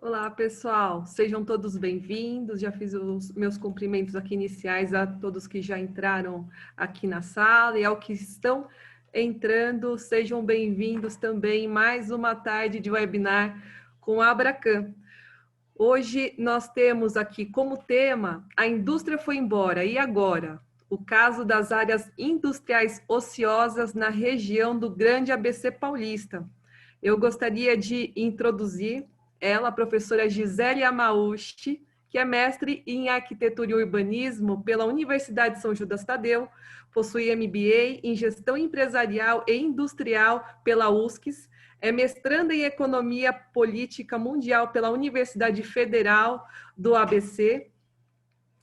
Olá, pessoal. Sejam todos bem-vindos. Já fiz os meus cumprimentos aqui iniciais a todos que já entraram aqui na sala e ao que estão entrando, sejam bem-vindos também em mais uma tarde de webinar com a Abracan. Hoje nós temos aqui como tema a indústria foi embora, e agora? O caso das áreas industriais ociosas na região do Grande ABC Paulista. Eu gostaria de introduzir ela, a professora Gisele Amauchi, que é mestre em Arquitetura e Urbanismo pela Universidade de São Judas Tadeu, possui MBA em Gestão Empresarial e Industrial pela USCS, é mestranda em Economia Política Mundial pela Universidade Federal do ABC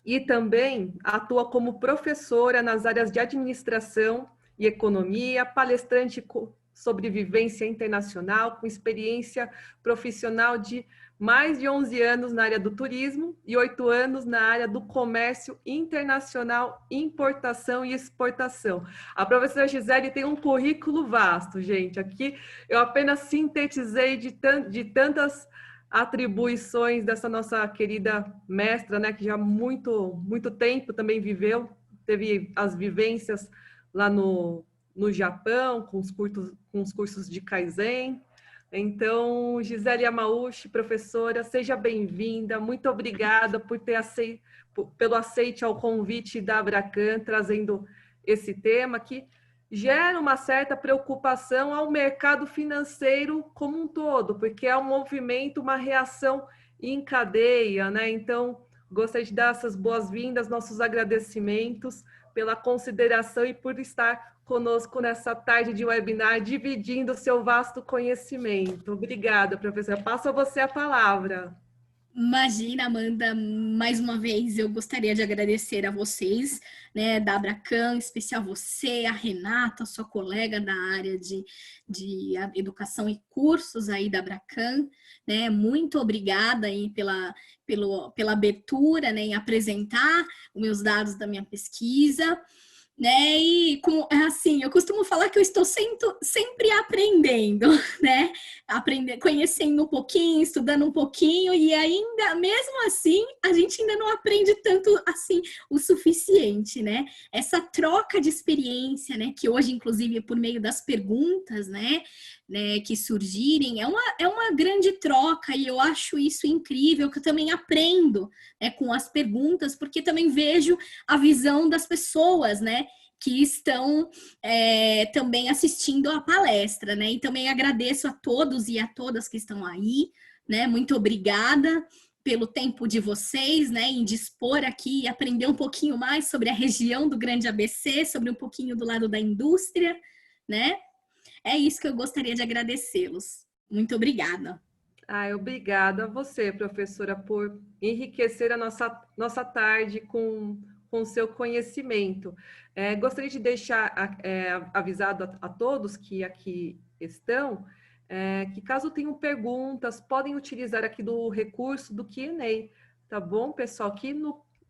e também atua como professora nas áreas de Administração e Economia, palestrante sobre vivência internacional, com experiência profissional de mais de 11 anos na área do turismo e 8 anos na área do comércio internacional, importação e exportação. A professora Gisele tem um currículo vasto, gente. Aqui eu apenas sintetizei de tantas atribuições dessa nossa querida mestra, né, que já há muito tempo também viveu, teve as vivências lá no Japão, com os cursos de Kaizen. Então, Gisele Amauchi, professora, seja bem-vinda. Muito obrigada por ter pelo aceite ao convite da Abracan, trazendo esse tema que gera uma certa preocupação ao mercado financeiro como um todo, porque é um movimento, uma reação em cadeia, né? Então, gostaria de dar essas boas-vindas, nossos agradecimentos pela consideração e por estar conosco nessa tarde de webinar, dividindo o seu vasto conhecimento. Obrigada, professora. Passo a você a palavra. Imagina, Amanda, mais uma vez eu gostaria de agradecer a vocês, né, da Abracan, em especial você, a Renata, sua colega da área de educação e cursos aí da Abracan, né, muito obrigada aí pela abertura, né, em apresentar os meus dados da minha pesquisa, né, e assim, eu costumo falar que eu estou sempre aprendendo, né, conhecendo um pouquinho, estudando um pouquinho, e ainda, mesmo assim, a gente ainda não aprende tanto, assim, o suficiente, né, essa troca de experiência, né, que hoje, inclusive, por meio das perguntas, né, que surgirem, é uma grande troca, e eu acho isso incrível, que eu também aprendo, né, com as perguntas, porque também vejo a visão das pessoas, né, que estão também assistindo a palestra, né, e também agradeço a todos e a todas que estão aí, né, muito obrigada pelo tempo de vocês, né, em dispor aqui e aprender um pouquinho mais sobre a região do Grande ABC, sobre um pouquinho do lado da indústria, né, é isso que eu gostaria de agradecê-los. Muito obrigada. Obrigada a você, professora, por enriquecer a nossa tarde com o seu conhecimento. Gostaria de deixar avisado a todos que aqui estão, que caso tenham perguntas, podem utilizar aqui do recurso do Q&A, tá bom, pessoal?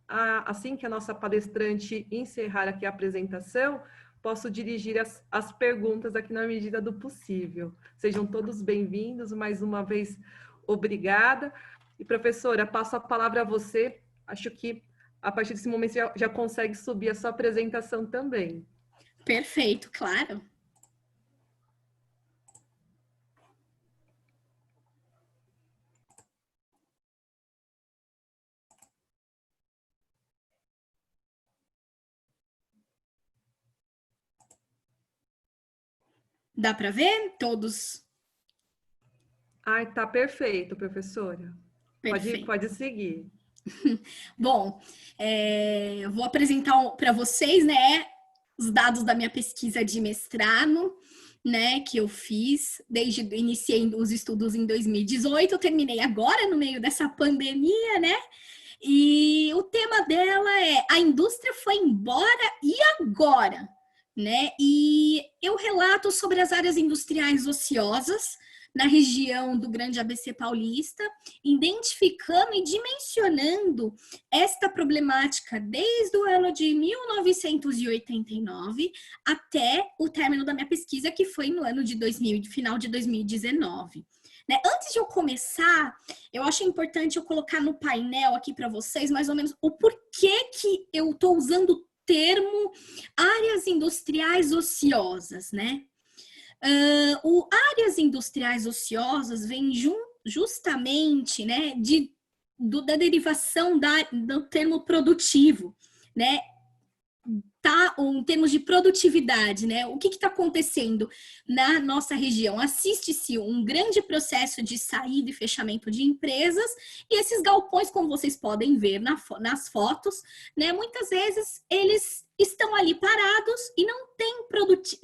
Assim que a nossa palestrante encerrar aqui a apresentação, posso dirigir as perguntas aqui na medida do possível. Sejam todos bem-vindos, mais uma vez, obrigada. E, professora, passo a palavra a você. Acho que, a partir desse momento, já consegue subir a sua apresentação também. Perfeito, claro. Dá para ver todos? Tá perfeito, professora. Perfeito. Pode seguir. Bom, eu vou apresentar para vocês, né, os dados da minha pesquisa de mestrado, né, que eu fiz, iniciei os estudos em 2018, eu terminei agora no meio dessa pandemia, né, e o tema dela é a indústria foi embora e agora, né, e eu relato sobre as áreas industriais ociosas na região do Grande ABC Paulista, identificando e dimensionando esta problemática desde o ano de 1989 até o término da minha pesquisa, que foi no ano de final de 2019. né? Antes de eu começar, eu acho importante eu colocar no painel aqui para vocês mais ou menos o porquê que eu estou usando o termo áreas industriais ociosas, né? Áreas industriais ociosas vem justamente, né, da derivação do termo produtivo, né? Tá, em termos de produtividade, né? O que está acontecendo na nossa região? Assiste-se um grande processo de saída e fechamento de empresas, e esses galpões, como vocês podem ver nas fotos, né? Muitas vezes eles estão ali parados e não tem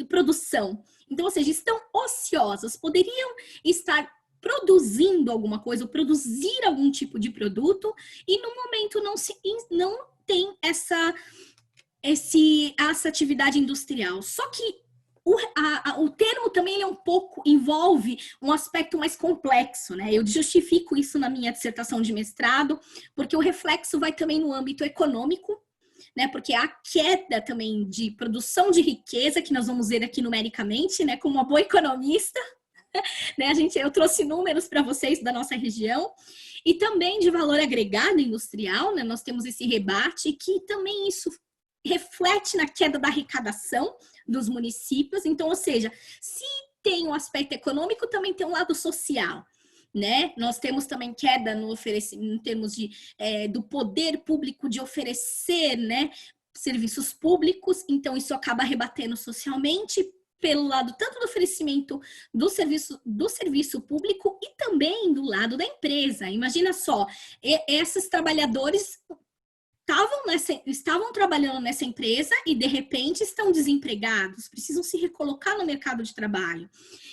produção. Então, ou seja, estão ociosos, poderiam estar produzindo alguma coisa, ou produzir algum tipo de produto, e no momento não tem essa atividade industrial. Só que o termo também é um pouco, envolve um aspecto mais complexo, né? Eu justifico isso na minha dissertação de mestrado, porque o reflexo vai também no âmbito econômico, né? Porque a queda também de produção de riqueza, que nós vamos ver aqui numericamente, né? Como uma boa economista, né? Eu trouxe números para vocês da nossa região, e também de valor agregado industrial, né? Nós temos esse rebate, que também isso reflete na queda da arrecadação dos municípios. Então, ou seja, se tem um aspecto econômico, também tem um lado social, né? Nós temos também queda em termos do poder público de oferecer, né, serviços públicos. Então, isso acaba rebatendo socialmente pelo lado tanto do oferecimento do serviço público e também do lado da empresa. Imagina só, esses trabalhadores estavam trabalhando nessa empresa e, de repente, estão desempregados, precisam se recolocar no mercado de trabalho.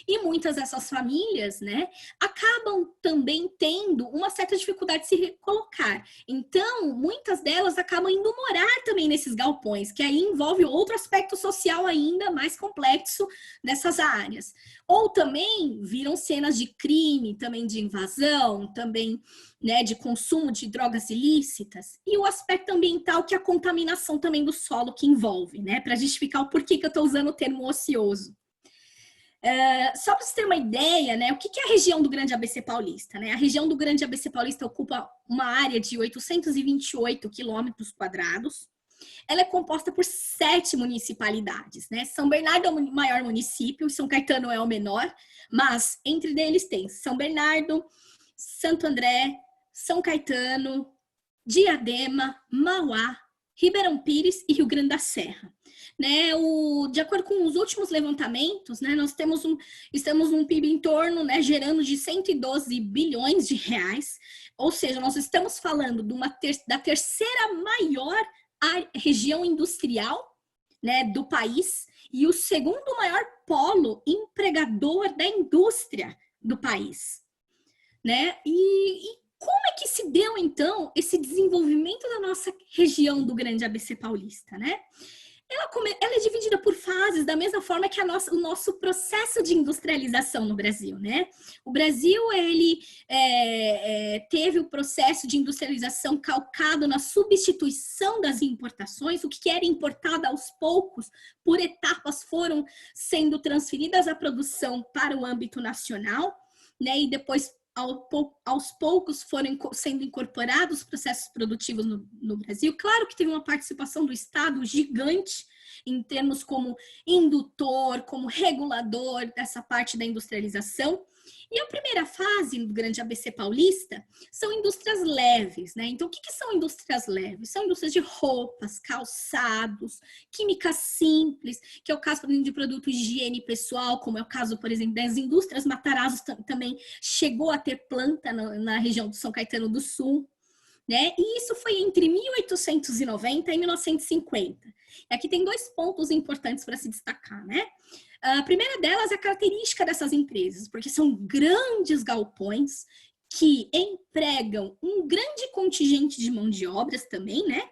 E muitas dessas famílias, né, acabam também tendo uma certa dificuldade de se recolocar. Então, muitas delas acabam indo morar também nesses galpões, que aí envolve outro aspecto social ainda mais complexo dessas áreas. Ou também viram cenas de crime, também de invasão, também, né, de consumo de drogas ilícitas, e o aspecto ambiental, que é a contaminação também do solo que envolve, né, para justificar o porquê que eu estou usando o termo ocioso. Só para você ter uma ideia, né, o que é a região do Grande ABC Paulista, né? A região do Grande ABC Paulista ocupa uma área de 828 quilômetros quadrados. Ela é composta por 7 municipalidades, né? São Bernardo é o maior município, São Caetano é o menor, mas entre eles tem São Bernardo, Santo André, São Caetano, Diadema, Mauá, Ribeirão Pires e Rio Grande da Serra. Né, de acordo com os últimos levantamentos, né, nós estamos num PIB em torno, né, gerando de 112 bilhões de reais, ou seja, nós estamos falando da terceira maior região industrial, né, do país, e o segundo maior polo empregador da indústria do país, né? E como é que se deu, então, esse desenvolvimento da nossa região do Grande ABC Paulista, né? Ela é dividida por fases, da mesma forma que o nosso processo de industrialização no Brasil, né? O Brasil, ele teve o processo de industrialização calcado na substituição das importações. O que era importado aos poucos, por etapas, foram sendo transferidas a produção para o âmbito nacional, né? E depois, aos poucos, foram sendo incorporados processos produtivos no Brasil. Claro que teve uma participação do Estado gigante em termos como indutor, como regulador dessa parte da industrialização. E a primeira fase do Grande ABC Paulista são indústrias leves, né? Então, o que são indústrias leves? São indústrias de roupas, calçados, química simples, que é o caso, por exemplo, de produtos de higiene pessoal, como é o caso, por exemplo, das indústrias Matarazzo, também chegou a ter planta na região do São Caetano do Sul, né? E isso foi entre 1890 e 1950. E aqui tem 2 pontos importantes para se destacar, né? A primeira delas é a característica dessas empresas, porque são grandes galpões que empregam um grande contingente de mão de obras também, né?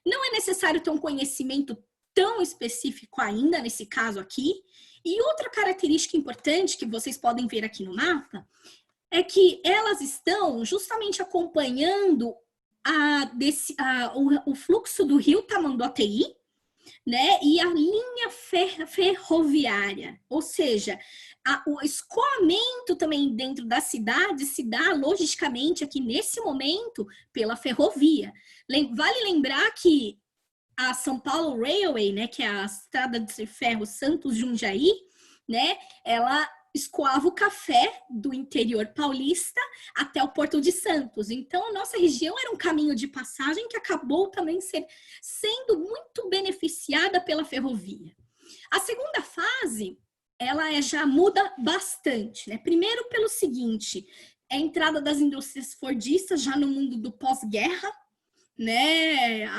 Não é necessário ter um conhecimento tão específico ainda, nesse caso aqui. E outra característica importante que vocês podem ver aqui no mapa é que elas estão justamente acompanhando o fluxo do rio Tamanduateí, né? E a linha ferroviária, ou seja, o escoamento também dentro da cidade se dá logisticamente aqui nesse momento pela ferrovia. Vale lembrar que a São Paulo Railway, né, que é a estrada de ferro Santos-Jundiaí, né, ela escoava o café do interior paulista até o Porto de Santos. Então, a nossa região era um caminho de passagem que acabou também sendo muito beneficiada pela ferrovia. A segunda fase, ela já muda bastante, né? Primeiro pelo seguinte, é a entrada das indústrias fordistas já no mundo do pós-guerra, né?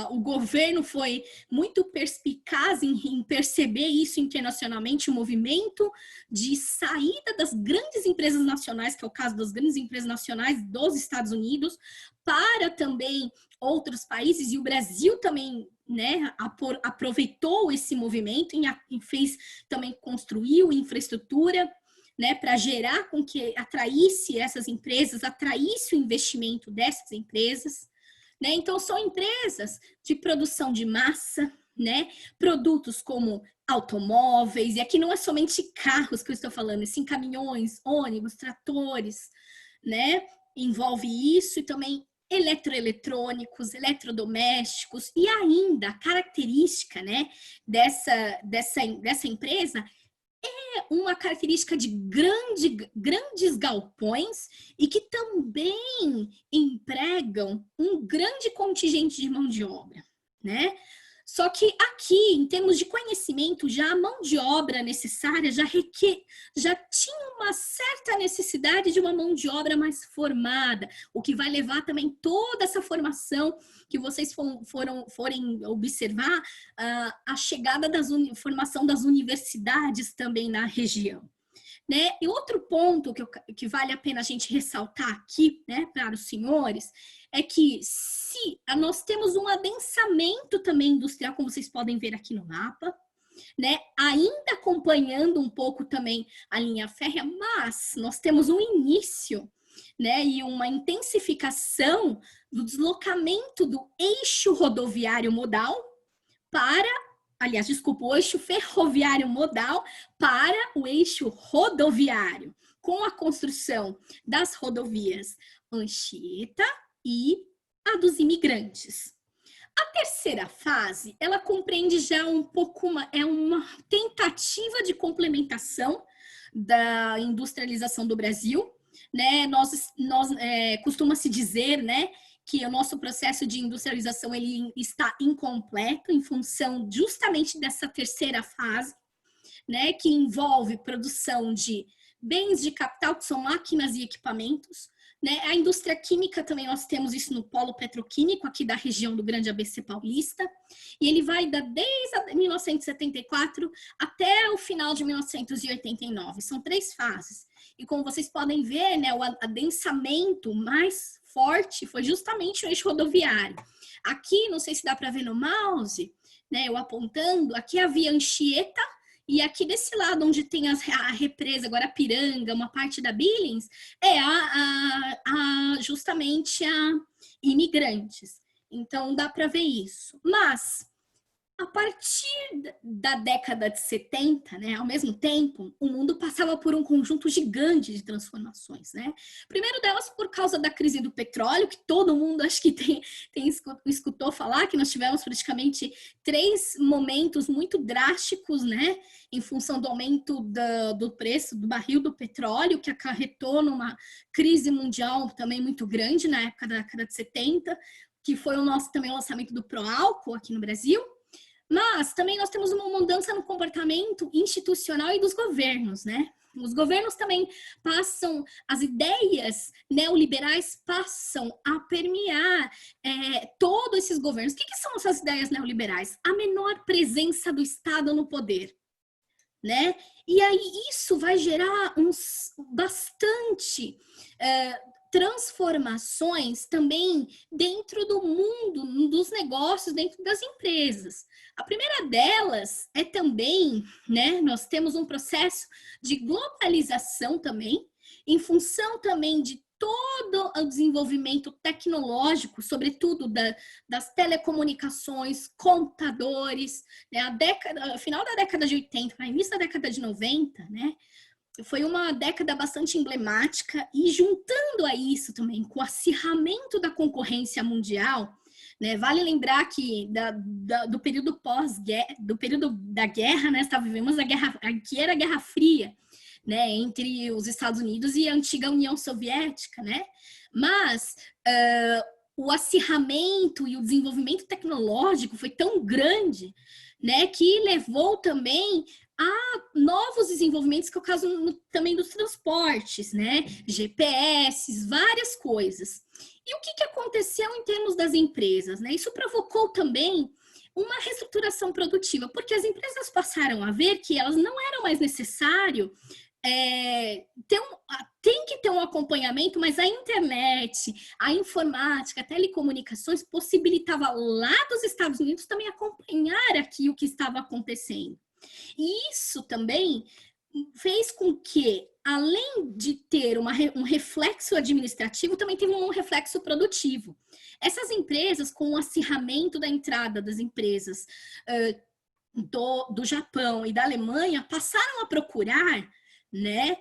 O governo foi muito perspicaz em perceber isso internacionalmente, o movimento de saída das grandes empresas nacionais, que é o caso das grandes empresas nacionais dos Estados Unidos, para também outros países, e o Brasil também, né, aproveitou esse movimento e fez também, construiu infraestrutura, né, para gerar com que atraísse essas empresas, atraísse o investimento dessas empresas. Né? Então, são empresas de produção de massa, né? Produtos como automóveis, e aqui não é somente carros que eu estou falando, sim, caminhões, ônibus, tratores, né? Envolve isso e também eletroeletrônicos, eletrodomésticos, e ainda a característica, né, dessa empresa uma característica de grandes galpões e que também empregam um grande contingente de mão de obra, né? Só que aqui, em termos de conhecimento, já a mão de obra necessária já tinha uma certa necessidade de uma mão de obra mais formada, o que vai levar também toda essa formação que vocês forem observar, a chegada da formação das universidades também na região. Né? E outro ponto que vale a pena a gente ressaltar aqui, né, para os senhores, é que se nós temos um adensamento também industrial, como vocês podem ver aqui no mapa, né, ainda acompanhando um pouco também a linha férrea, mas nós temos um início, né, e uma intensificação do deslocamento do eixo rodoviário modal o eixo ferroviário modal para o eixo rodoviário, com a construção das rodovias Anchieta e a dos imigrantes. A terceira fase, ela compreende já um pouco uma tentativa de complementação da industrialização do Brasil, né? Costuma-se dizer, né, que o nosso processo de industrialização ele está incompleto em função justamente dessa terceira fase, né, que envolve produção de bens de capital, que são máquinas e equipamentos, né? A indústria química também nós temos isso no polo petroquímico aqui da região do Grande ABC Paulista, e ele vai desde 1974 até o final de 1989, são 3 fases. E como vocês podem ver, né, o adensamento mais forte foi justamente o eixo rodoviário. Aqui, não sei se dá para ver no mouse, né, eu apontando, aqui é a via Anchieta, e aqui desse lado, onde tem a represa, agora a Piranga, uma parte da Billings, é justamente a imigrantes. Então, dá para ver isso. Mas, a partir da década de 70, né, ao mesmo tempo, o mundo passava por um conjunto gigante de transformações, né? Primeiro delas por causa da crise do petróleo, que todo mundo acho que escutou falar, que nós tivemos praticamente 3 momentos muito drásticos, né, em função do aumento do preço do barril do petróleo, que acarretou numa crise mundial também muito grande na época da década de 70, que foi também o lançamento do Proálcool aqui no Brasil. Mas também nós temos uma mudança no comportamento institucional e dos governos, né? Os governos também as ideias neoliberais passam a permear todos esses governos. O que são essas ideias neoliberais? A menor presença do Estado no poder, né? E aí isso vai gerar bastante transformações também dentro do mundo, dos negócios, dentro das empresas. A primeira delas é também, né, nós temos um processo de globalização também, em função também de todo o desenvolvimento tecnológico, sobretudo das telecomunicações, computadores, né? Final da década de 80, para início da década de 90, né? Foi uma década bastante emblemática, e juntando a isso também com o acirramento da concorrência mundial, né? Vale lembrar que do período pós-guerra, do período da guerra, né? Vivemos a guerra, que era a Guerra Fria, né? Entre os Estados Unidos e a antiga União Soviética, né? Mas o acirramento e o desenvolvimento tecnológico foi tão grande, né? Que levou também a novos desenvolvimentos, que é o caso também dos transportes, né? GPS, várias coisas. E o que aconteceu em termos das empresas, né? Isso provocou também uma reestruturação produtiva, porque as empresas passaram a ver que elas não eram mais necessário tem que ter um acompanhamento, mas a internet, a informática, a telecomunicações possibilitava lá dos Estados Unidos também acompanhar aqui o que estava acontecendo. E isso também fez com que, além de ter um reflexo administrativo, também teve um reflexo produtivo. Essas empresas, com o acirramento da entrada das empresas do Japão e da Alemanha, passaram a procurar, né,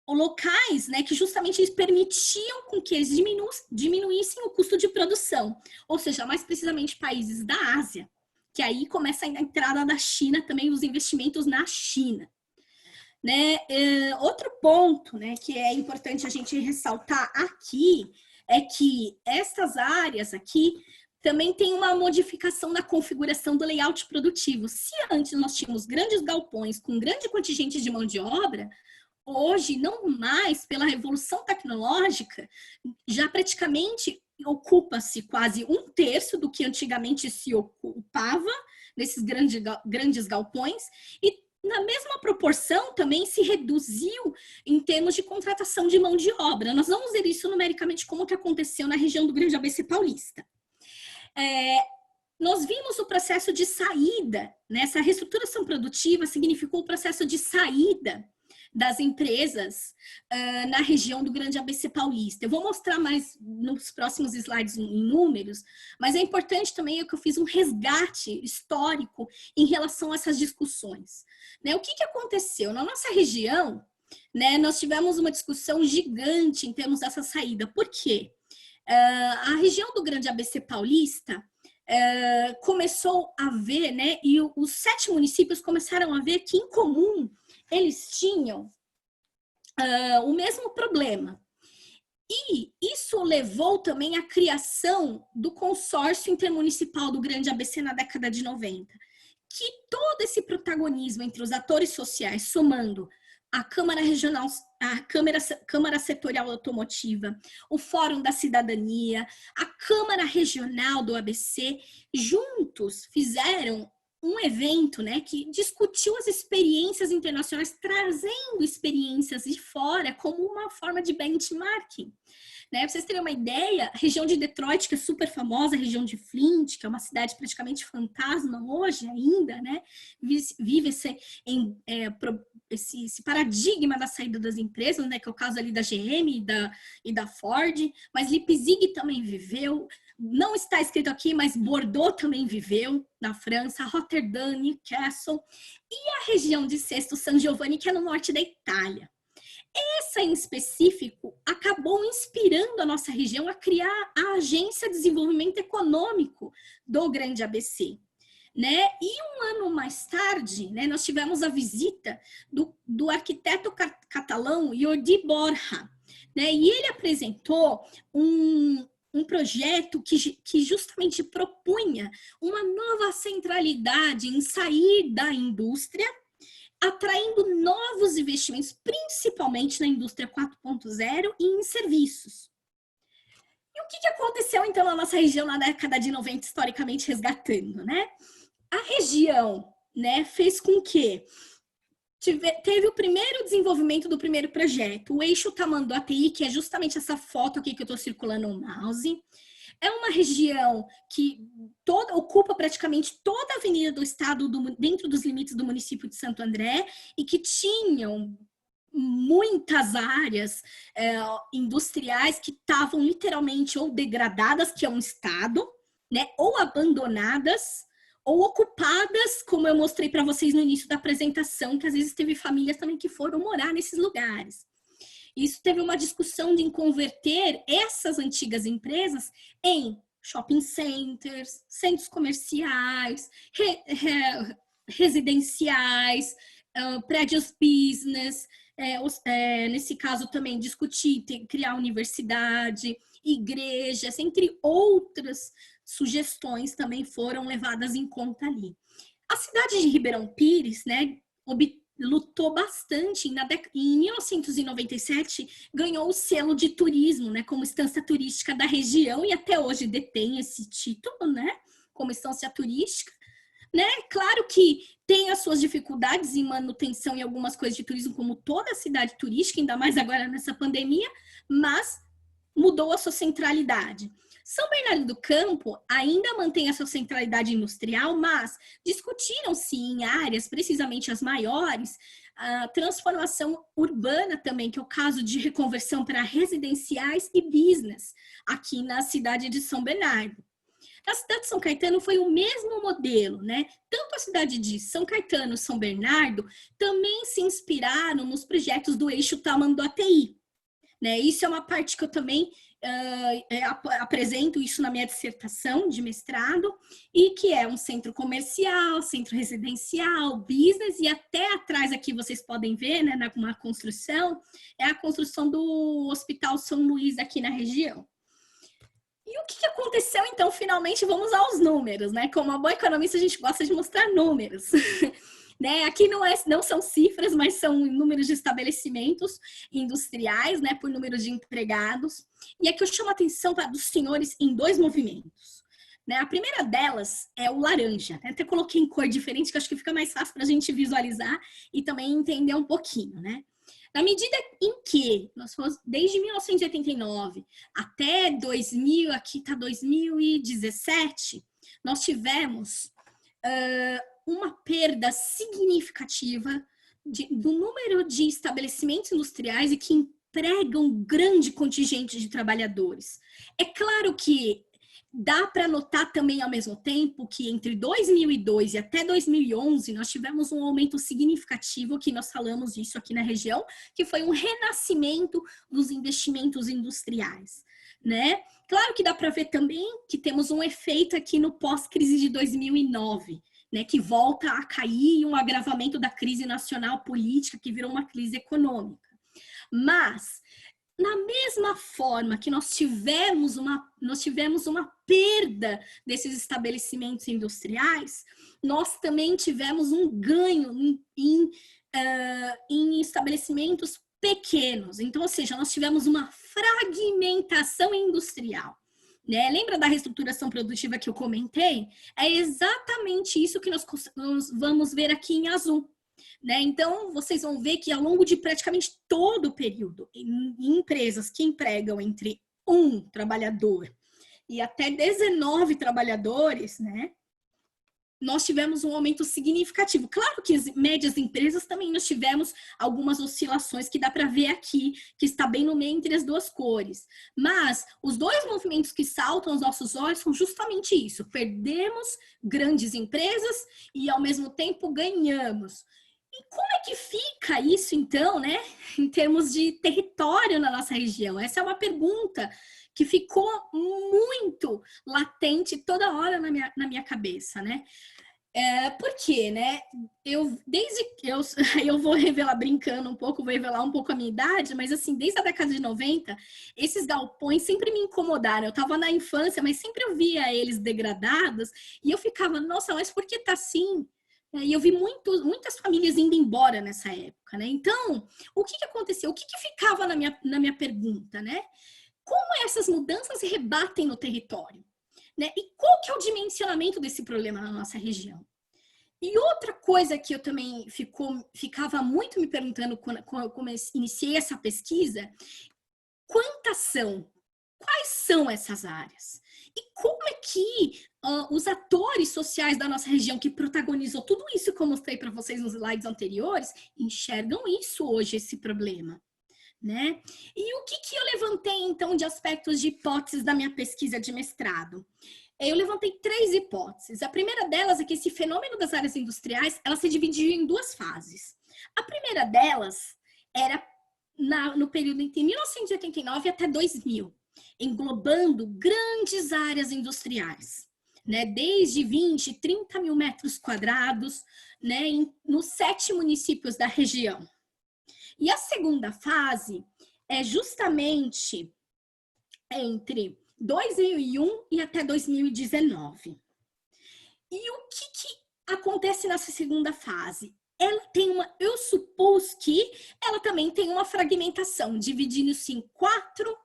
locais, né, que justamente eles permitiam com que eles diminuíssem o custo de produção, ou seja, mais precisamente países da Ásia, que aí começa a entrada da China também, os investimentos na China. Né? Outro ponto, né, que é importante a gente ressaltar aqui é que estas áreas aqui também tem uma modificação na configuração do layout produtivo. Se antes nós tínhamos grandes galpões com grande contingente de mão de obra, hoje, não mais, pela revolução tecnológica, já praticamente ocupa-se quase 1/3 do que antigamente se ocupava nesses grandes galpões, e na mesma proporção também se reduziu em termos de contratação de mão de obra. Nós vamos ver isso numericamente como que aconteceu na região do Grande ABC Paulista. Nós vimos o processo de saída, né? Essa reestruturação produtiva significou o processo de saída das empresas na região do Grande ABC Paulista. Eu vou mostrar mais nos próximos slides em números, mas é importante também que eu fiz um resgate histórico em relação a essas discussões. Né? O que aconteceu? Na nossa região, né, nós tivemos uma discussão gigante em termos dessa saída. Por quê? A região do Grande ABC Paulista começou a ver, né, e os 7 municípios começaram a ver que, em comum, eles tinham o mesmo problema. E isso levou também à criação do consórcio intermunicipal do Grande ABC na década de 90, que todo esse protagonismo entre os atores sociais, somando a Câmara Regional, a Câmara Setorial Automotiva, o Fórum da Cidadania, a Câmara Regional do ABC, juntos fizeram um evento, né, que discutiu as experiências internacionais, trazendo experiências de fora como uma forma de benchmarking. Né? Para vocês terem uma ideia, a região de Detroit, que é super famosa, a região de Flint, que é uma cidade praticamente fantasma hoje ainda, né? Vive esse paradigma da saída das empresas, né? Que é o caso ali da GM e da Ford, mas Leipzig também viveu, não está escrito aqui, mas Bordeaux também viveu, na França, Rotterdam, Newcastle, e a região de Sesto San Giovanni, que é no norte da Itália. Essa, em específico, acabou inspirando a nossa região a criar a Agência de Desenvolvimento Econômico do Grande ABC. Né? E um ano mais tarde, né, nós tivemos a visita do arquiteto catalão Jordi Borja, né? E ele apresentou um projeto que justamente propunha uma nova centralidade em sair da indústria, atraindo novos investimentos, principalmente na indústria 4.0 e em serviços. E o que aconteceu, então, na nossa região na década de 90, historicamente resgatando, né? A região, né, fez com que teve o primeiro desenvolvimento do primeiro projeto, o eixo Tamanduateí, que é justamente essa foto aqui que eu estou circulando o mouse. É uma região que ocupa praticamente toda a avenida do estado dentro dos limites do município de Santo André e que tinham muitas áreas industriais que estavam literalmente ou degradadas, que é um estado, né, ou abandonadas, ou ocupadas, como eu mostrei para vocês no início da apresentação, que às vezes teve famílias também que foram morar nesses lugares. Isso teve uma discussão de converter essas antigas empresas em shopping centers, centros comerciais, residenciais, prédios business, nesse caso também discutir, criar universidade, igrejas, entre outras sugestões também foram levadas em conta ali. A cidade de Ribeirão Pires, né, lutou bastante. Em 1997, ganhou o selo de turismo, né, como estância turística da região, e até hoje detém esse título, né, como estância turística. Né? Claro que tem as suas dificuldades em manutenção e algumas coisas de turismo, como toda cidade turística, ainda mais agora nessa pandemia, mas mudou a sua centralidade. São Bernardo do Campo ainda mantém a sua centralidade industrial, mas discutiram-se em áreas, precisamente as maiores, a transformação urbana também, que é o caso de reconversão para residenciais e business, aqui na cidade de São Bernardo. Na cidade de São Caetano foi o mesmo modelo, né? Tanto a cidade de São Caetano e São Bernardo também se inspiraram nos projetos do eixo Tamanduateí, né? Isso é uma parte que eu também apresento isso na minha dissertação de mestrado, e que é um centro comercial, centro residencial, business, e até atrás aqui vocês podem ver, né, na construção, é a construção do Hospital São Luís aqui na região. E o que aconteceu, então? Finalmente, vamos aos números, né? Como uma boa economista, a gente gosta de mostrar números. Né? Aqui não são cifras, mas são números de estabelecimentos industriais, né? Por número de empregados. E aqui eu chamo a atenção dos senhores em dois movimentos. Né? A primeira delas é o laranja. Né? Até coloquei em cor diferente, que acho que fica mais fácil para a gente visualizar e também entender um pouquinho, né? Na medida em que nós fomos, desde 1989 até 2000, aqui está 2017, nós tivemos uma perda significativa do número de estabelecimentos industriais e que empregam um grande contingente de trabalhadores. É claro que dá para notar também ao mesmo tempo que entre 2002 e até 2011 nós tivemos um aumento significativo, que nós falamos disso aqui na região, que foi um renascimento dos investimentos industriais, né? Claro que dá para ver também que temos um efeito aqui no pós-crise de 2009, né, que volta a cair, um agravamento da crise nacional política que virou uma crise econômica. Mas na mesma forma que nós tivemos uma perda desses estabelecimentos industriais, nós também tivemos um ganho em estabelecimentos pequenos. Então, ou seja, nós tivemos uma fragmentação industrial. Né? Lembra da reestruturação produtiva que eu comentei? É exatamente isso que nós vamos ver aqui em azul. Né? Então, vocês vão ver que ao longo de praticamente todo o período, em empresas que empregam entre 1 trabalhador e até 19 trabalhadores, né, nós tivemos um aumento significativo. Claro que as médias empresas também nós tivemos algumas oscilações que dá para ver aqui, que está bem no meio entre as duas cores. Mas os dois movimentos que saltam aos nossos olhos são justamente isso. Perdemos grandes empresas e, ao mesmo tempo, ganhamos. E como é que fica isso, então, né, em termos de território na nossa região? Essa é uma pergunta que ficou muito latente toda hora na minha cabeça, né? Por quê, né? Eu vou revelar brincando um pouco, vou revelar um pouco a minha idade, mas assim, desde a década de 90, esses galpões sempre me incomodaram. Eu estava na infância, mas sempre eu via eles degradados e eu ficava, nossa, mas por que tá assim? E eu vi muitas famílias indo embora nessa época, né? Então, o que aconteceu? O que ficava na minha pergunta, né? Como essas mudanças se rebatem no território? Né? E qual que é o dimensionamento desse problema na nossa região? E outra coisa que eu também ficava muito me perguntando quando eu iniciei essa pesquisa, quantas são? Quais são essas áreas? E como é que os atores sociais da nossa região, que protagonizou tudo isso que eu mostrei para vocês nos slides anteriores, enxergam isso hoje, esse problema, né? E o que eu levantei, então, de aspectos de hipóteses da minha pesquisa de mestrado? Eu levantei 3 hipóteses. A primeira delas é que esse fenômeno das áreas industriais, ela se dividiu em 2 fases. A primeira delas era no período entre 1989 até 2000, englobando grandes áreas industriais, né? Desde 20, 30 mil metros quadrados, né? Nos 7 municípios da região. E a segunda fase é justamente entre 2001 e até 2019. E o que acontece nessa segunda fase? Ela tem eu supus que ela também tem uma fragmentação, dividindo-se em 4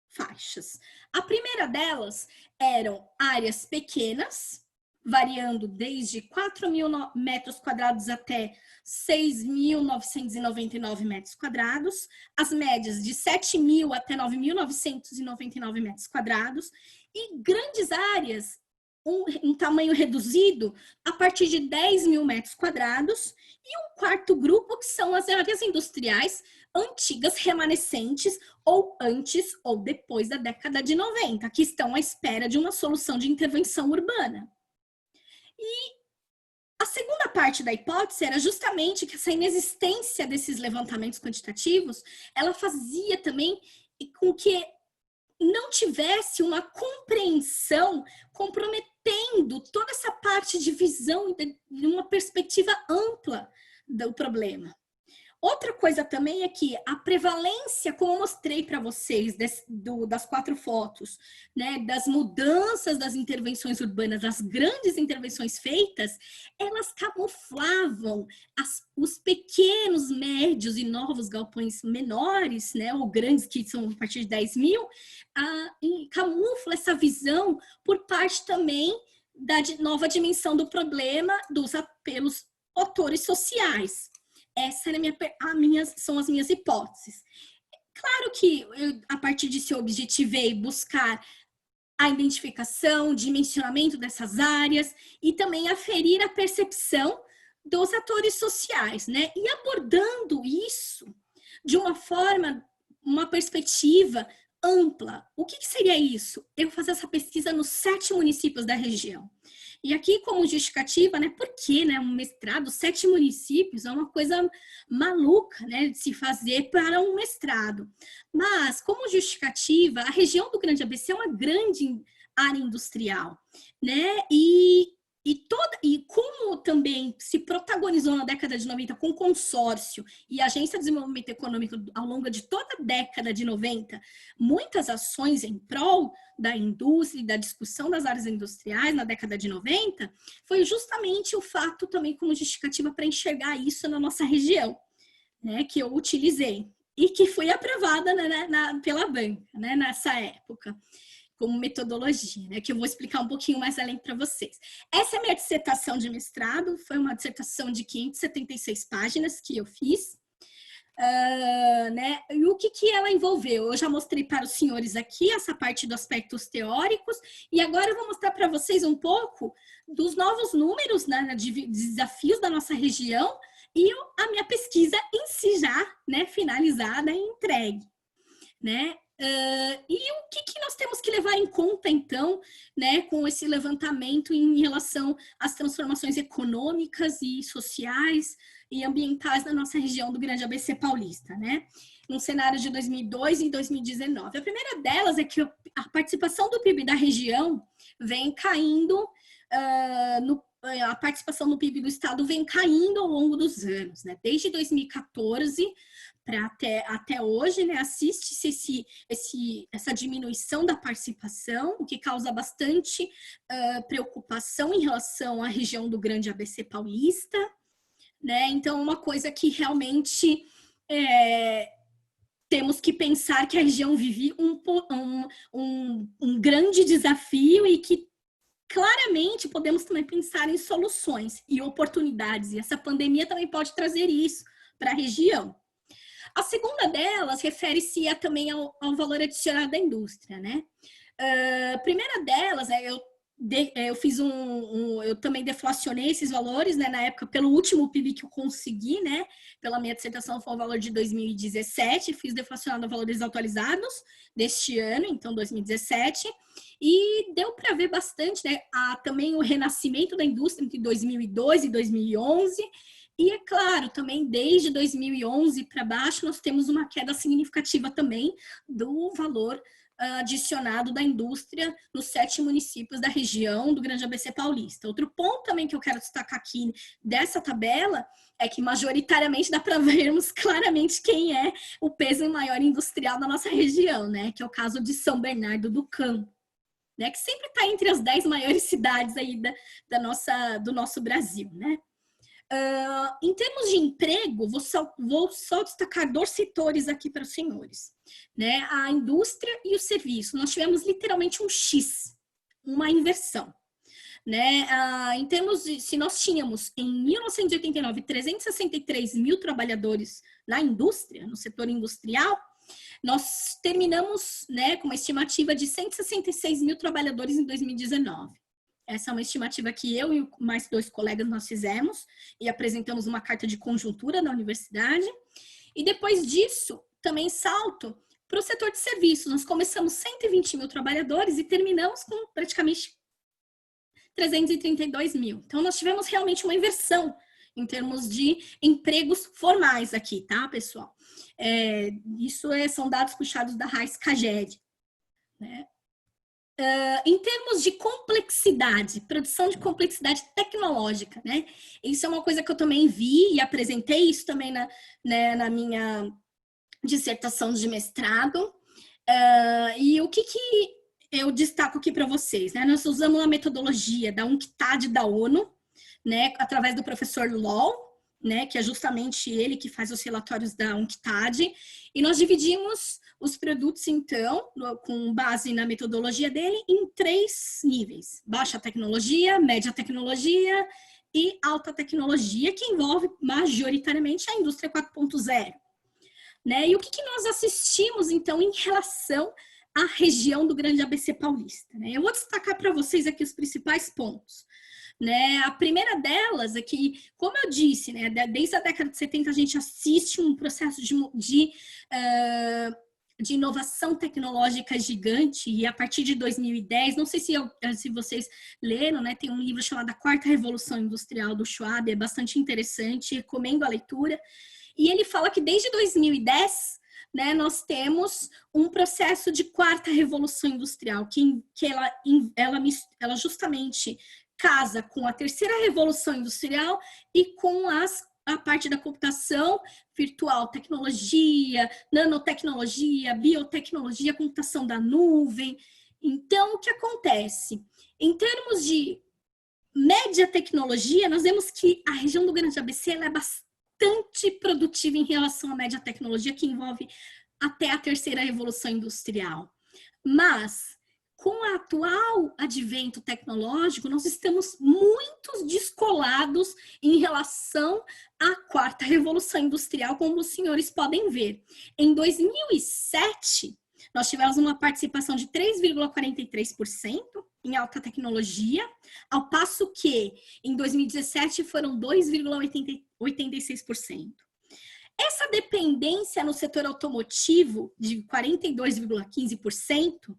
faixas. A primeira delas eram áreas pequenas, variando desde 4 mil metros quadrados até 6.999 metros quadrados, as médias de 7 mil até 9.999 metros quadrados, e grandes áreas, um tamanho reduzido, a partir de 10 mil metros quadrados, e um quarto grupo, que são as áreas industriais antigas, remanescentes, ou antes ou depois da década de 90, que estão à espera de uma solução de intervenção urbana. E a segunda parte da hipótese era justamente que essa inexistência desses levantamentos quantitativos, ela fazia também com que não tivesse uma compreensão comprometendo toda essa parte de visão de uma perspectiva ampla do problema. Outra coisa também é que a prevalência, como eu mostrei para vocês das 4 fotos, né, das mudanças das intervenções urbanas, das grandes intervenções feitas, elas camuflavam os pequenos, médios e novos galpões menores, né, ou grandes, que são a partir de 10 mil, camufla essa visão por parte também da nova dimensão do problema dos apelos atores sociais. Essa era são as minhas hipóteses. Claro que eu, a partir disso, eu objetivei buscar a identificação, dimensionamento dessas áreas e também aferir a percepção dos atores sociais, né? E abordando isso de uma forma, uma perspectiva ampla. O que seria isso? Eu fazer essa pesquisa nos 7 municípios da região. E aqui, como justificativa, né? Porque, né, um mestrado, 7 municípios é uma coisa maluca, né, de se fazer para um mestrado. Mas, como justificativa, a região do Grande ABC é uma grande área industrial, né? E como também se protagonizou na década de 90 com consórcio e agência de desenvolvimento econômico ao longo de toda a década de 90, muitas ações em prol da indústria e da discussão das áreas industriais na década de 90, foi justamente o fato também como justificativa para enxergar isso na nossa região, né, que eu utilizei e que foi aprovada, né, pela banca, né, nessa época, como metodologia, né, que eu vou explicar um pouquinho mais além para vocês. Essa é a minha dissertação de mestrado, foi uma dissertação de 576 páginas que eu fiz, né, e o que ela envolveu? Eu já mostrei para os senhores aqui essa parte dos aspectos teóricos, e agora eu vou mostrar para vocês um pouco dos novos números, né, de desafios da nossa região, e a minha pesquisa em si já, né, finalizada e entregue, né? E o que nós temos que levar em conta, então, né, com esse levantamento em relação às transformações econômicas e sociais e ambientais na nossa região do Grande ABC Paulista, né? Num cenário de 2002 e 2019. A primeira delas é que a participação do PIB da região vem caindo, a participação no PIB do estado vem caindo ao longo dos anos, né? Desde 2014 para até hoje, né, assiste-se essa diminuição da participação, o que causa bastante preocupação em relação à região do Grande ABC Paulista, né? Então, uma coisa que realmente temos que pensar que a região vive um grande desafio e que claramente podemos também pensar em soluções e oportunidades, e essa pandemia também pode trazer isso para a região. A segunda delas refere-se também ao valor adicionado da indústria, né? A primeira delas, eu fiz eu também deflacionei esses valores, né, na época, pelo último PIB que eu consegui, né, pela minha dissertação foi o valor de 2017, fiz deflacionado a valores atualizados deste ano, então 2017, e deu para ver bastante, né, também o renascimento da indústria entre 2002 e 2011, e é claro, também desde 2011 para baixo nós temos uma queda significativa também do valor adicionado da indústria nos 7 municípios da região do Grande ABC Paulista. Outro ponto também que eu quero destacar aqui dessa tabela é que majoritariamente dá para vermos claramente quem é o peso maior industrial da nossa região, né? Que é o caso de São Bernardo do Campo, né? Que sempre está entre as 10 maiores cidades aí do nosso Brasil, né? Em termos de emprego, vou só destacar 2 setores aqui para os senhores, né? A indústria e o serviço. Nós tivemos literalmente um X, uma inversão, né? Em termos de, se nós tínhamos em 1989 363 mil trabalhadores na indústria, no setor industrial, nós terminamos, né, com uma estimativa de 166 mil trabalhadores em 2019. Essa é uma estimativa que eu e mais 2 colegas nós fizemos e apresentamos uma carta de conjuntura na universidade. E depois disso, também salto para o setor de serviços. Nós começamos 120 mil trabalhadores e terminamos com praticamente 332 mil. Então, nós tivemos realmente uma inversão em termos de empregos formais aqui, tá, pessoal? São dados puxados da Raiz Caged, né? Em termos de complexidade, produção de complexidade tecnológica, né? Isso é uma coisa que eu também vi e apresentei isso também na minha dissertação de mestrado. E o que eu destaco aqui para vocês, né? Nós usamos uma metodologia da UNCTAD da ONU, né? Através do professor Law, né, que é justamente ele que faz os relatórios da UNCTAD, e nós dividimos os produtos, então, com base na metodologia dele, em 3 níveis: baixa tecnologia, média tecnologia e alta tecnologia, que envolve majoritariamente a indústria 4.0. Né? E o que nós assistimos, então, em relação à região do Grande ABC Paulista? Né? Eu vou destacar para vocês aqui os principais pontos. Né? A primeira delas é que, como eu disse, né, desde a década de 70 a gente assiste um processo de inovação tecnológica gigante, e a partir de 2010, não sei se vocês leram, né, tem um livro chamado A Quarta Revolução Industrial do Schwab, é bastante interessante, recomendo a leitura, e ele fala que desde 2010, né, nós temos um processo de quarta revolução industrial, que ela justamente casa com a terceira revolução industrial e com a parte da computação virtual, tecnologia, nanotecnologia, biotecnologia, computação da nuvem. Então, o que acontece? Em termos de média tecnologia, nós vemos que a região do Grande ABC ela é bastante produtiva em relação à média tecnologia, que envolve até a terceira revolução industrial. Mas com o atual advento tecnológico, nós estamos muito descolados em relação à quarta revolução industrial, como os senhores podem ver. Em 2007, nós tivemos uma participação de 3,43% em alta tecnologia, ao passo que em 2017 foram 2,86%. Essa dependência no setor automotivo de 42,15%,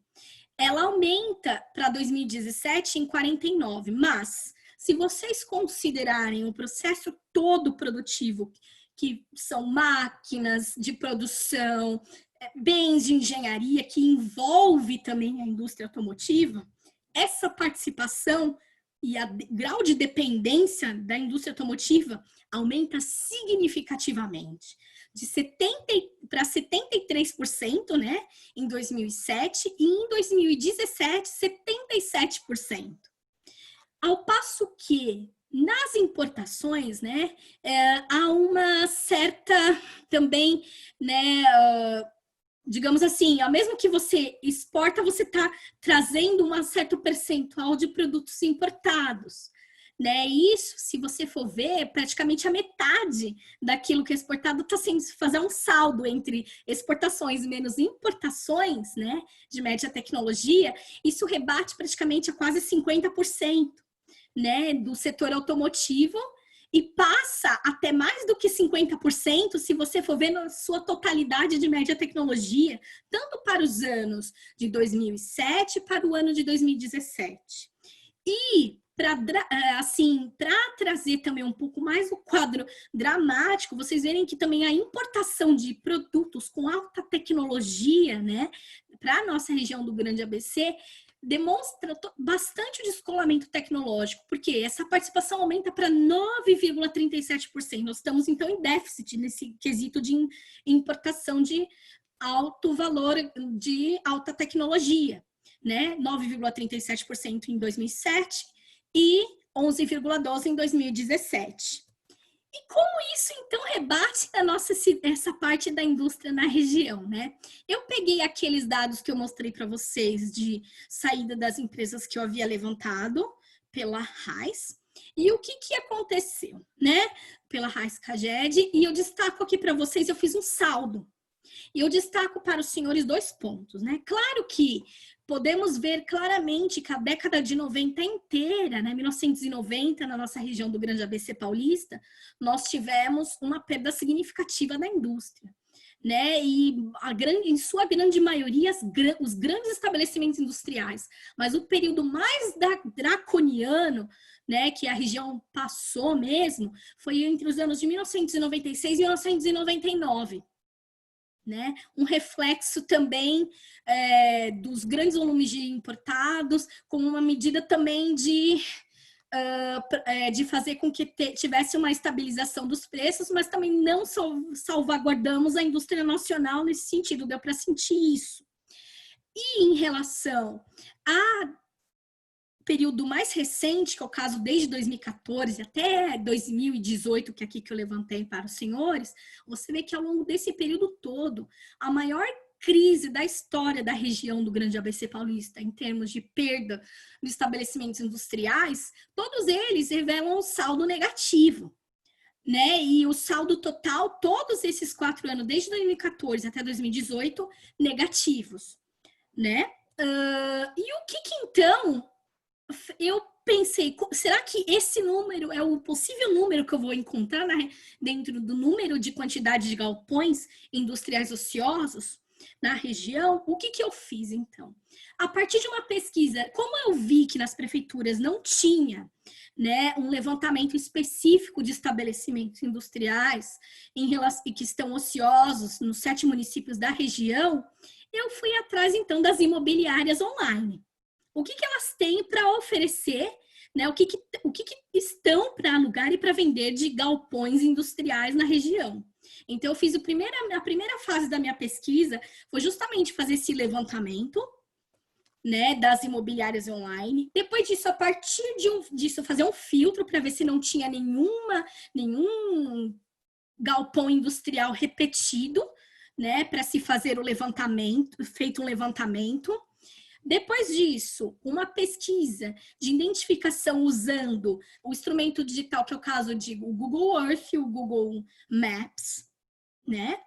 ela aumenta para 2017 em 49%, mas se vocês considerarem o processo todo produtivo, que são máquinas de produção, bens de engenharia, que envolve também a indústria automotiva, essa participação e o grau de dependência da indústria automotiva aumenta significativamente, de 70% para 73%, né, em 2007, e em 2017, 77%. Ao passo que, nas importações, né, há uma certa, também, né, digamos assim, ao mesmo que você exporta, você está trazendo um certo percentual de produtos importados. né? Isso, se você for ver, praticamente a metade daquilo que é exportado está sendo fazer um saldo entre exportações menos importações, né, de média tecnologia. Isso rebate praticamente a quase 50%, né, do setor automotivo, e passa até mais do que 50% se você for ver na sua totalidade de média tecnologia, tanto para os anos de 2007 para o ano de 2017. E para assim, para trazer também um pouco mais o quadro dramático, vocês verem que também a importação de produtos com alta tecnologia, né, para a nossa região do Grande ABC, demonstra bastante o descolamento tecnológico, porque essa participação aumenta para 9,37%. Nós estamos, então, em déficit nesse quesito de importação de alto valor, de alta tecnologia, né? 9,37% em 2007 e 11,12% em 2017. E como isso, então, rebate essa parte da indústria na região, né? Eu peguei aqueles dados que eu mostrei para vocês de saída das empresas que eu havia levantado pela RAIS, e o que aconteceu, né? Pela RAIS Caged, e eu destaco aqui para vocês, eu fiz um saldo. E eu destaco para os senhores 2 pontos, né? Claro que podemos ver claramente que a década de 90 inteira, né, 1990, na nossa região do Grande ABC Paulista, nós tivemos uma perda significativa da indústria, né? E em sua grande maioria, os grandes estabelecimentos industriais. Mas o período mais draconiano, né, que a região passou mesmo, foi entre os anos de 1996 e 1999. Né? Um reflexo também dos grandes volumes de importados, como uma medida também de fazer com que tivesse uma estabilização dos preços, mas também não salvaguardamos a indústria nacional nesse sentido, deu para sentir isso. E em relação a período mais recente, que é o caso desde 2014 até 2018, que é aqui que eu levantei para os senhores, você vê que ao longo desse período todo, a maior crise da história da região do Grande ABC Paulista, em termos de perda de estabelecimentos industriais, todos eles revelam um saldo negativo, né? E o saldo total, todos esses 4 anos, desde 2014 até 2018, negativos, né? E o que então eu pensei, será que esse número é o possível número que eu vou encontrar dentro do número de quantidade de galpões industriais ociosos na região? O que eu fiz, então? A partir de uma pesquisa, como eu vi que nas prefeituras não tinha, né, um levantamento específico de estabelecimentos industriais que estão ociosos nos 7 municípios da região, eu fui atrás, então, das imobiliárias online. O que elas têm para oferecer, né? O que estão para alugar e para vender de galpões industriais na região. Então, eu fiz a primeira fase da minha pesquisa foi justamente fazer esse levantamento, né, das imobiliárias online. Depois disso, a partir disso, fazer um filtro para ver se não tinha nenhum galpão industrial repetido, né, para se fazer feito um levantamento. Depois disso, uma pesquisa de identificação usando o instrumento digital, que é o caso de o Google Earth e o Google Maps, né?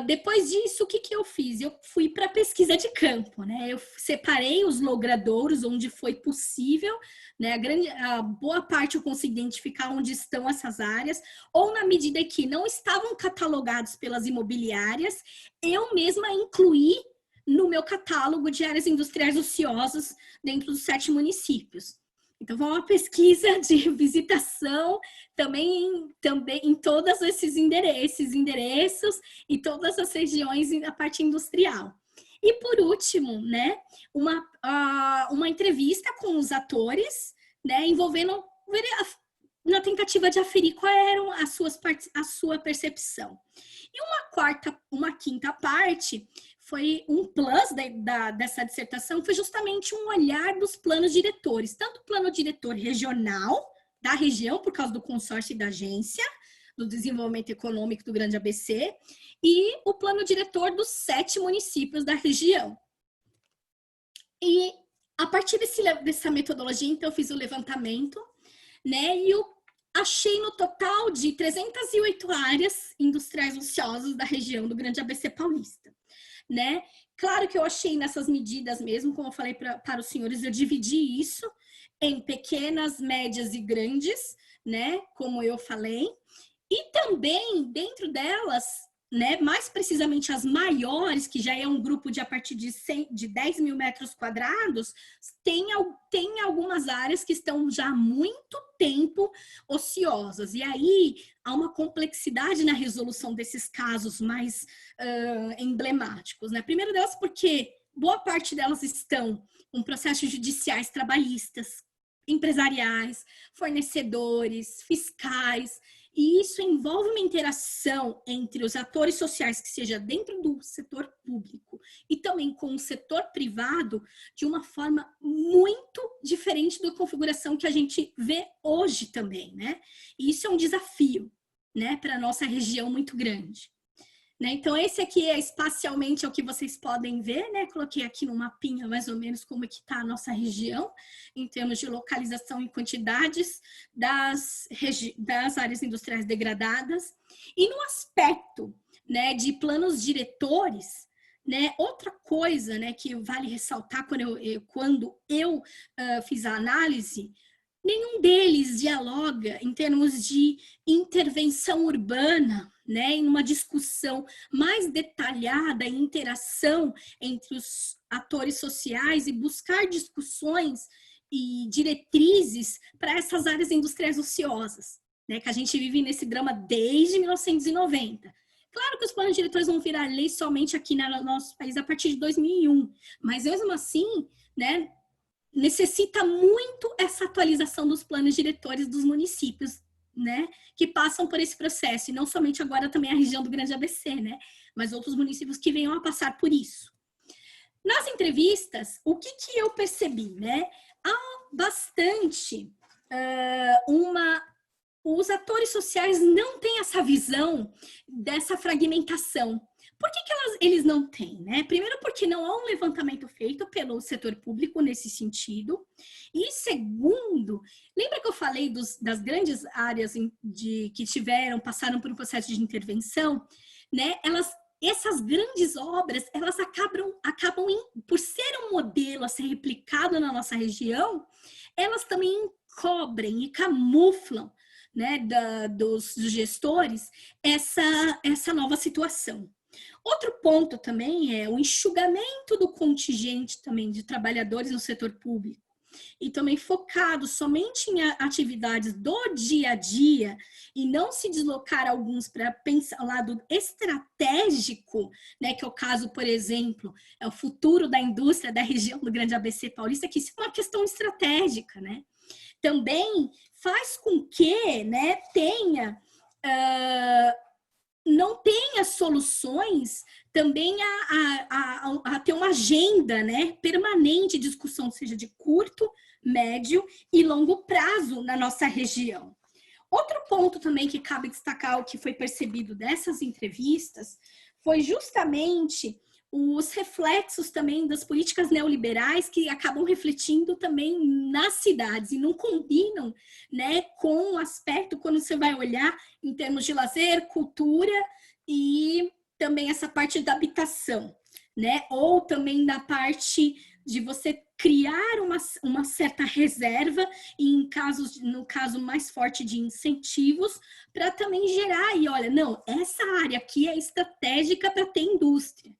Depois disso, o que eu fiz? Eu fui para pesquisa de campo, né? Eu separei os logradouros onde foi possível, né? A boa parte eu consegui identificar onde estão essas áreas, ou na medida que não estavam catalogados pelas imobiliárias, eu mesma incluí no meu catálogo de áreas industriais ociosas dentro dos 7 municípios. Então, foi uma pesquisa de visitação também em todos esses endereços e todas as regiões da parte industrial. E, por último, né, uma entrevista com os atores, né, envolvendo na tentativa de aferir qual era a sua percepção. E uma quinta parte foi um plus dessa dissertação, foi justamente um olhar dos planos diretores, tanto o plano diretor regional da região, por causa do consórcio e da agência do desenvolvimento econômico do Grande ABC, e o plano diretor dos 7 municípios da região. E a partir dessa metodologia, então, eu fiz o levantamento, né? E eu achei no total de 308 áreas industriais ociosas da região do Grande ABC Paulista, né? Claro que eu achei nessas medidas mesmo, como eu falei para os senhores, eu dividi isso em pequenas, médias e grandes, né? Como eu falei. E também, dentro delas, né, mais precisamente as maiores, que já é um grupo de a partir de 10 mil metros quadrados, tem algumas áreas que estão já há muito tempo ociosas. E aí há uma complexidade na resolução desses casos mais emblemáticos. Né? Primeiro delas porque boa parte delas estão com processos judiciais trabalhistas, empresariais, fornecedores, fiscais, e isso envolve uma interação entre os atores sociais, que seja dentro do setor público e também com o setor privado, de uma forma muito diferente da configuração que a gente vê hoje também, né? E isso é um desafio, né, para a nossa região muito grande. Né? Então, esse aqui é espacialmente é o que vocês podem ver, né? Coloquei aqui no mapinha mais ou menos como é que está a nossa região, em termos de localização e quantidades das áreas industriais degradadas. E no aspecto, né, de planos diretores, né, outra coisa, né, que vale ressaltar quando eu fiz a análise, nenhum deles dialoga em termos de intervenção urbana, né, em uma discussão mais detalhada, em interação entre os atores sociais e buscar discussões e diretrizes para essas áreas industriais ociosas, né, que a gente vive nesse drama desde 1990. Claro que os planos diretores vão virar lei somente aqui no nosso país a partir de 2001, mas mesmo assim, né, necessita muito essa atualização dos planos diretores dos municípios, né, que passam por esse processo, e não somente agora também a região do Grande ABC, né, mas outros municípios que venham a passar por isso. Nas entrevistas, o que eu percebi, né, há bastante os atores sociais não têm essa visão dessa fragmentação. Por que eles não têm? Né? Primeiro, porque não há um levantamento feito pelo setor público nesse sentido. E segundo, lembra que eu falei das grandes áreas que passaram por um processo de intervenção? Né? Essas grandes obras, elas acabam por ser um modelo a ser replicado na nossa região, elas também cobrem e camuflam, né, dos gestores essa nova situação. Outro ponto também é o enxugamento do contingente também de trabalhadores no setor público e também focado somente em atividades do dia a dia e não se deslocar alguns para pensar o lado estratégico, né, que é o caso, por exemplo, é o futuro da indústria da região do Grande ABC Paulista, que isso é uma questão estratégica, né? Também faz com que, né, não tenha soluções também a ter uma agenda, né, permanente de discussão, seja de curto, médio e longo prazo na nossa região. Outro ponto também que cabe destacar, o que foi percebido dessas entrevistas, foi justamente os reflexos também das políticas neoliberais que acabam refletindo também nas cidades e não combinam, né, com o aspecto quando você vai olhar em termos de lazer, cultura e também essa parte da habitação, né, ou também na parte de você criar uma certa reserva e no caso mais forte de incentivos para também gerar e olha, não, essa área aqui é estratégica para ter indústria.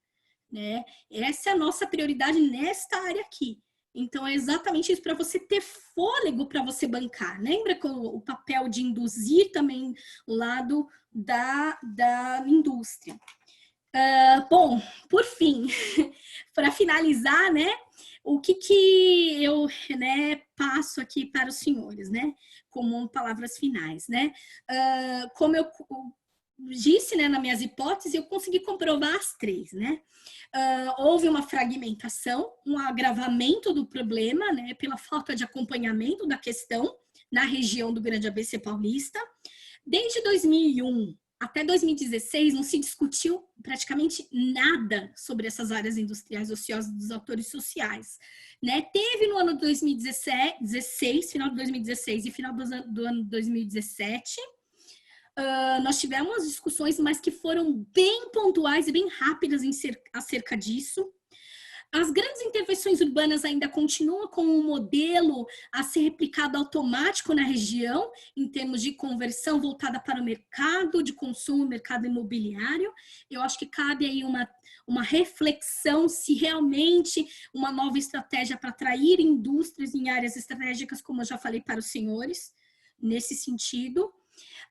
Né? Essa é a nossa prioridade nesta área aqui. Então, é exatamente isso, para você ter fôlego para você bancar. Lembra que o papel de induzir também o lado da indústria. Bom, por fim, para finalizar, né, o que eu, né, passo aqui para os senhores, né, como palavras finais, né? Como eu disse, né, nas minhas hipóteses, eu consegui comprovar as três, né? Houve uma fragmentação, um agravamento do problema, né, pela falta de acompanhamento da questão na região do Grande ABC Paulista. Desde 2001, até 2016 não se discutiu praticamente nada sobre essas áreas industriais ociosas dos autores sociais, né? Teve no ano 2016, final de 2016 e final do ano 2017, nós tivemos discussões, mas que foram bem pontuais e bem rápidas acerca disso. As grandes intervenções urbanas ainda continuam como um modelo a ser replicado automático na região, em termos de conversão voltada para o mercado de consumo, mercado imobiliário. Eu acho que cabe aí uma reflexão se realmente uma nova estratégia para atrair indústrias em áreas estratégicas, como eu já falei para os senhores, nesse sentido.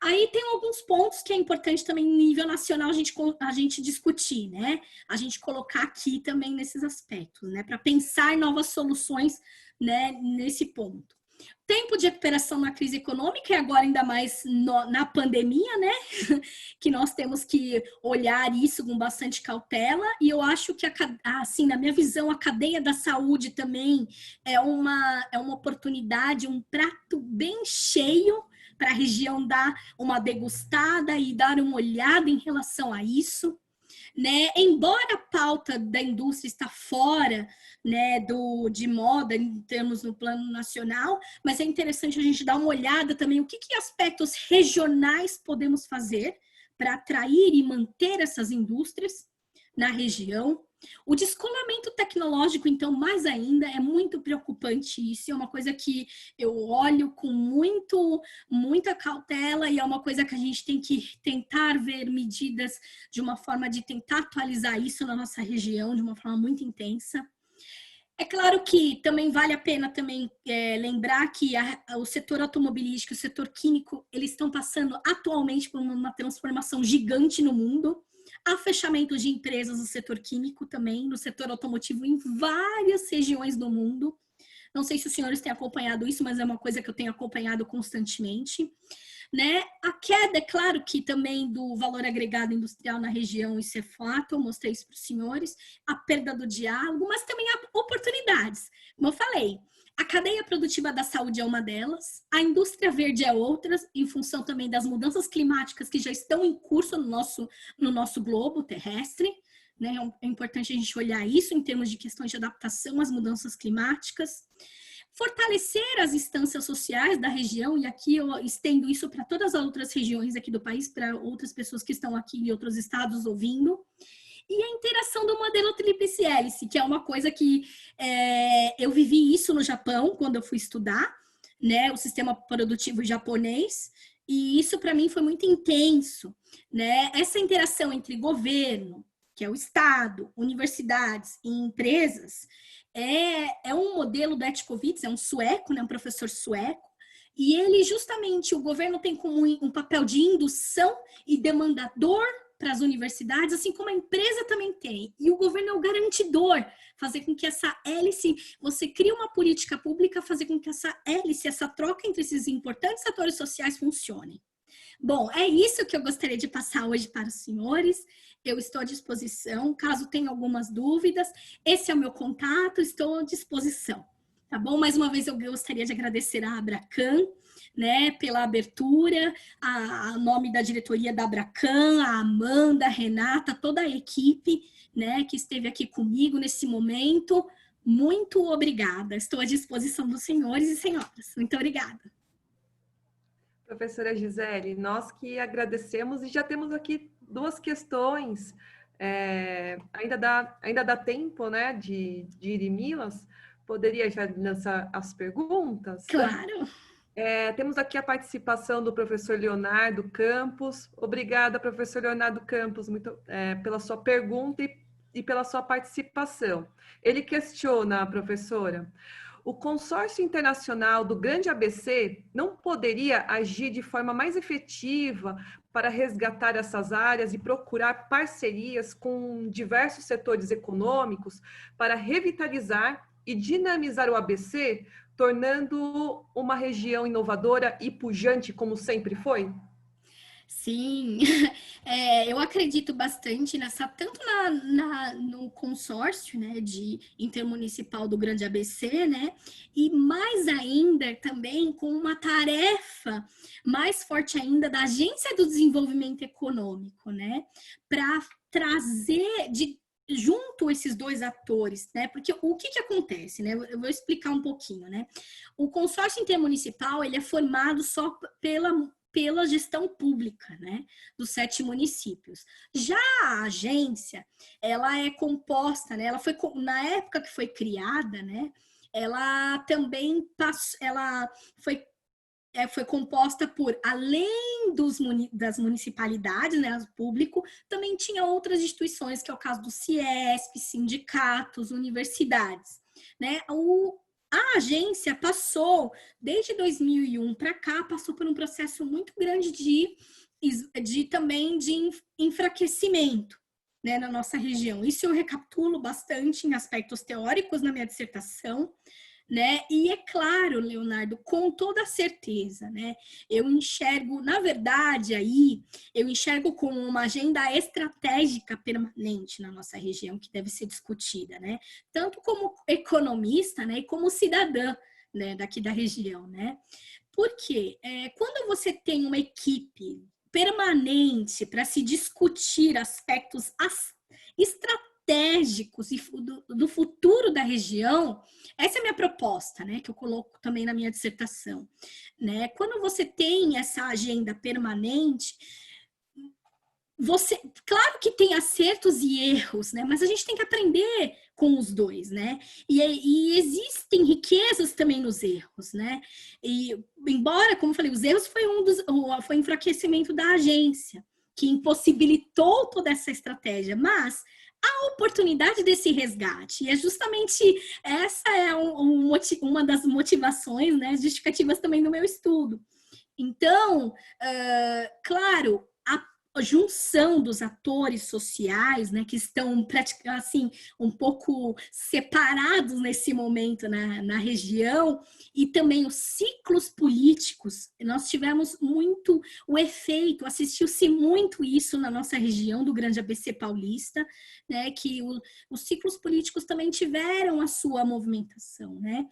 Aí tem alguns pontos que é importante também em nível nacional a gente discutir, né? A gente colocar aqui também nesses aspectos, né? Para pensar em novas soluções, né? Nesse ponto. Tempo de recuperação na crise econômica e agora ainda mais na pandemia, né? Que nós temos que olhar isso com bastante cautela, e eu acho que, assim, na minha visão, a cadeia da saúde também é uma oportunidade, um prato bem cheio para a região dar uma degustada e dar uma olhada em relação a isso, né? Embora a pauta da indústria está fora, né, de moda em termos no plano nacional, mas é interessante a gente dar uma olhada também o que aspectos regionais podemos fazer para atrair e manter essas indústrias na região. O descolamento tecnológico, então, mais ainda, é muito preocupante. Isso é uma coisa que eu olho com muita cautela, e é uma coisa que a gente tem que tentar ver medidas de uma forma de tentar atualizar isso na nossa região de uma forma muito intensa. É claro que também vale a pena também lembrar que o setor automobilístico e o setor químico, eles estão passando atualmente por uma transformação gigante no mundo. Há fechamento de empresas no setor químico também, no setor automotivo em várias regiões do mundo. Não sei se os senhores têm acompanhado isso, mas é uma coisa que eu tenho acompanhado constantemente, né? A queda, é claro que também do valor agregado industrial na região, isso é fato, eu mostrei isso para os senhores, a perda do diálogo, mas também há oportunidades. Como eu falei, a cadeia produtiva da saúde é uma delas, a indústria verde é outra, em função também das mudanças climáticas que já estão em curso no nosso globo terrestre, né? É importante a gente olhar isso em termos de questões de adaptação às mudanças climáticas. Fortalecer as instâncias sociais da região, e aqui eu estendo isso para todas as outras regiões aqui do país, para outras pessoas que estão aqui em outros estados ouvindo. E a interação do modelo tríplice hélice, que é uma coisa que eu vivi isso no Japão, quando eu fui estudar, né, o sistema produtivo japonês, e isso para mim foi muito intenso, né? Essa interação entre governo, que é o Estado, universidades e empresas, é um modelo da Etchkovitz, é um sueco, né, um professor sueco, e ele justamente, o governo tem como um papel de indução e demandador para as universidades, assim como a empresa também tem. E o governo é o garantidor, fazer com que essa hélice, você cria uma política pública, fazer com que essa hélice, essa troca entre esses importantes atores sociais funcione. Bom, é isso que eu gostaria de passar hoje para os senhores. Eu estou à disposição, caso tenha algumas dúvidas. Esse é o meu contato, estou à disposição. Tá bom? Mais uma vez eu gostaria de agradecer a Abracan, né, pela abertura, a nome da diretoria da Abracan, a Amanda, a Renata, toda a equipe, né, que esteve aqui comigo nesse momento. Muito obrigada. Estou à disposição dos senhores e senhoras. Muito obrigada. Professora Gisele, nós que agradecemos, e já temos aqui duas questões. Ainda dá tempo, né, de ir em Milas? Poderia já lançar as perguntas? Claro. Temos aqui a participação do professor Leonardo Campos. Obrigada, professor Leonardo Campos, pela sua pergunta e pela sua participação. Ele questiona, professora, o consórcio internacional do Grande ABC não poderia agir de forma mais efetiva para resgatar essas áreas e procurar parcerias com diversos setores econômicos para revitalizar e dinamizar o ABC, tornando uma região inovadora e pujante, como sempre foi? Sim, eu acredito bastante nessa, tanto no consórcio, né, de intermunicipal do Grande ABC, né, e mais ainda também com uma tarefa mais forte ainda da Agência do Desenvolvimento Econômico, né, para trazer junto esses dois atores, né? Porque o que acontece, né? Eu vou explicar um pouquinho, né? O consórcio intermunicipal, ele é formado só pela gestão pública, né, dos 7 municípios. Já a agência, ela é composta, né, ela foi, na época que foi criada, né, ela também ela foi composta por, além das municipalidades, né, o público, também tinha outras instituições, que é o caso do CIESP, sindicatos, universidades, né? A agência passou, desde 2001 para cá, passou por um processo muito grande também de enfraquecimento, né, na nossa região. Isso eu recapitulo bastante em aspectos teóricos na minha dissertação, né? E é claro, Leonardo, com toda certeza, né? Eu enxergo, na verdade, eu enxergo como uma agenda estratégica permanente na nossa região que deve ser discutida, né? Tanto como economista, né? E como cidadã, né? Daqui da região, né? Porque quando você tem uma equipe permanente para se discutir aspectos estratégicos e do futuro da região, essa é a minha proposta, né, que eu coloco também na minha dissertação, né? Quando você tem essa agenda permanente, claro que tem acertos e erros, né? Mas a gente tem que aprender com os dois, né? E existem riquezas também nos erros, né? E embora, como eu falei, os erros foi foi enfraquecimento da agência, que impossibilitou toda essa estratégia, mas a oportunidade desse resgate, e é justamente essa é uma das motivações, né, justificativas também do meu estudo. Então, claro, a junção dos atores sociais, né, que estão assim um pouco separados nesse momento na região, e também os ciclos políticos, nós tivemos muito o efeito, assistiu-se muito isso na nossa região do Grande ABC Paulista, né, que os ciclos políticos também tiveram a sua movimentação, né?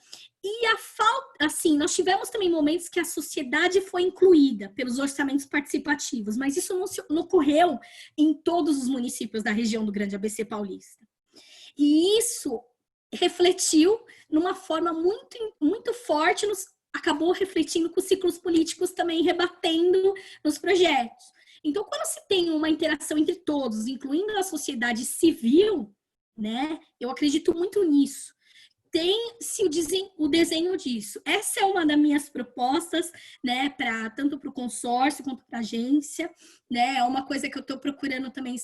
E a falta, assim, nós tivemos também momentos que a sociedade foi incluída pelos orçamentos participativos, mas isso não ocorreu em todos os municípios da região do Grande ABC Paulista. E isso refletiu numa forma muito, muito forte, acabou refletindo com os ciclos políticos também rebatendo nos projetos. Então, quando se tem uma interação entre todos, incluindo a sociedade civil, né, eu acredito muito nisso. Tem-se o desenho disso. Essa é uma das minhas propostas, né, tanto para o consórcio quanto para a agência, né, é uma coisa que eu estou procurando também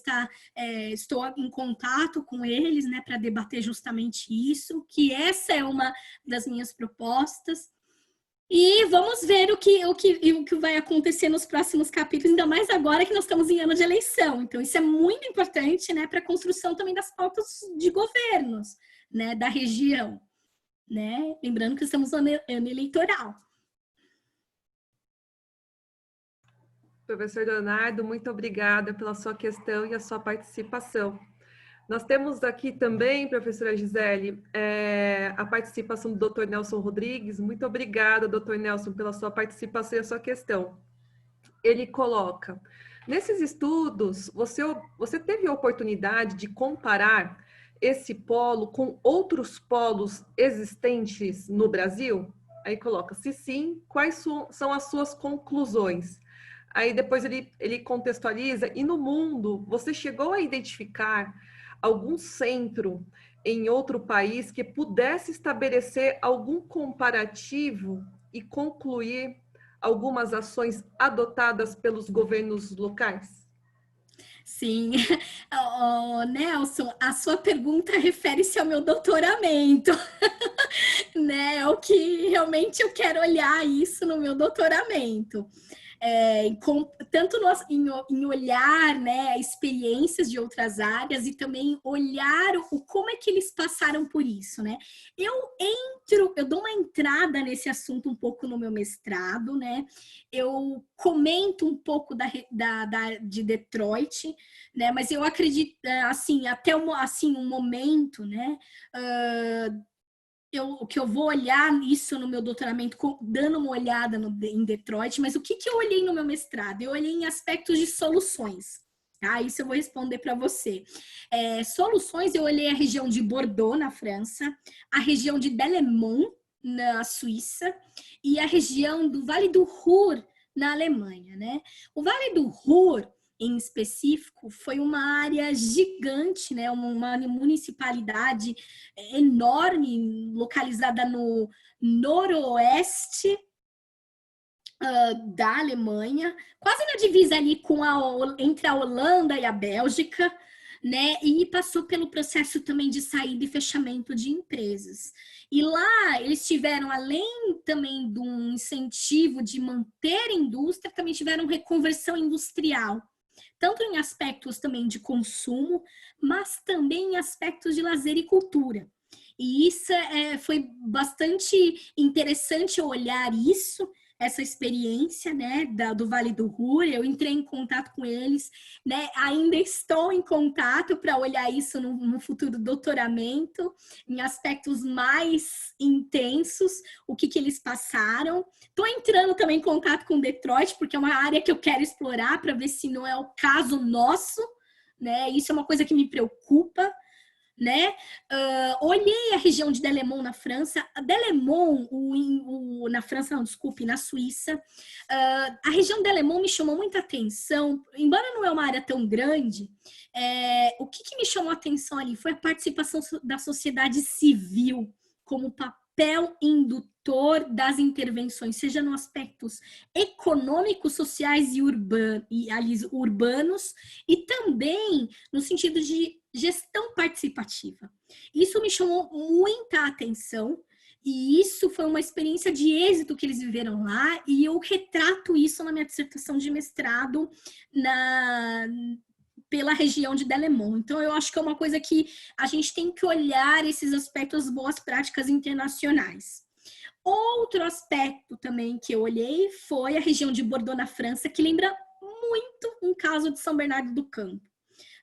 estou em contato com eles, né, para debater justamente isso, que essa é uma das minhas propostas. E vamos ver o que vai acontecer nos próximos capítulos, ainda mais agora que nós estamos em ano de eleição. Então, isso é muito importante, né, para a construção também das pautas de governos, né, da região, né? Lembrando que estamos no ano eleitoral. Professor Leonardo, muito obrigada pela sua questão e a sua participação. Nós temos aqui também, professora Gisele, a participação do Dr. Nelson Rodrigues. Muito obrigada, Dr. Nelson, pela sua participação e a sua questão. Ele coloca, nesses estudos, você teve a oportunidade de comparar esse polo com outros polos existentes no Brasil? Aí coloca, se sim, quais são as suas conclusões? Aí depois ele contextualiza, e no mundo, você chegou a identificar algum centro em outro país que pudesse estabelecer algum comparativo e concluir algumas ações adotadas pelos governos locais? Sim, Nelson, a sua pergunta refere-se ao meu doutoramento, né? É o que realmente eu quero olhar isso no meu doutoramento. tanto em olhar, né, experiências de outras áreas e também olhar como é que eles passaram por isso, né? Eu dou uma entrada nesse assunto um pouco no meu mestrado, né? Eu comento um pouco de Detroit, né? Mas eu acredito, assim, até um momento, né? Que eu vou olhar isso no meu doutoramento, dando uma olhada em Detroit, mas o que eu olhei no meu mestrado? Eu olhei em aspectos de soluções. Tá? Isso eu vou responder para você. Soluções, eu olhei a região de Bordeaux, na França, a região de Delémont, na Suíça, e a região do Vale do Ruhr, na Alemanha. Né? O Vale do Ruhr, em específico, foi uma área gigante, né? Uma municipalidade enorme, localizada no noroeste da Alemanha, quase na divisa ali entre a Holanda e a Bélgica, né? E passou pelo processo também de saída e fechamento de empresas. E lá eles tiveram, além também de um incentivo de manter a indústria, também tiveram reconversão industrial, tanto em aspectos também de consumo, mas também em aspectos de lazer e cultura. E isso foi bastante interessante olhar essa experiência, né, do Vale do Ruhr. Eu entrei em contato com eles, né, ainda estou em contato para olhar isso no futuro doutoramento, em aspectos mais intensos, o que eles passaram. Estou entrando também em contato com Detroit, porque é uma área que eu quero explorar para ver se não é o caso nosso, né, isso é uma coisa que me preocupa. Né? Olhei a região de Delémont na França, Delémont, na França, não, desculpe, na Suíça. A região de Delémont me chamou muita atenção, embora não é uma área tão grande, o que me chamou a atenção ali foi a participação da sociedade civil como papel indutor das intervenções, seja nos aspectos econômicos, sociais e urbanos, e também no sentido de gestão participativa. Isso me chamou muita atenção e isso foi uma experiência de êxito que eles viveram lá e eu retrato isso na minha dissertação de mestrado pela região de Delémont. Então, eu acho que é uma coisa que a gente tem que olhar esses aspectos, boas práticas internacionais. Outro aspecto também que eu olhei foi a região de Bordeaux, na França, que lembra muito um caso de São Bernardo do Campo.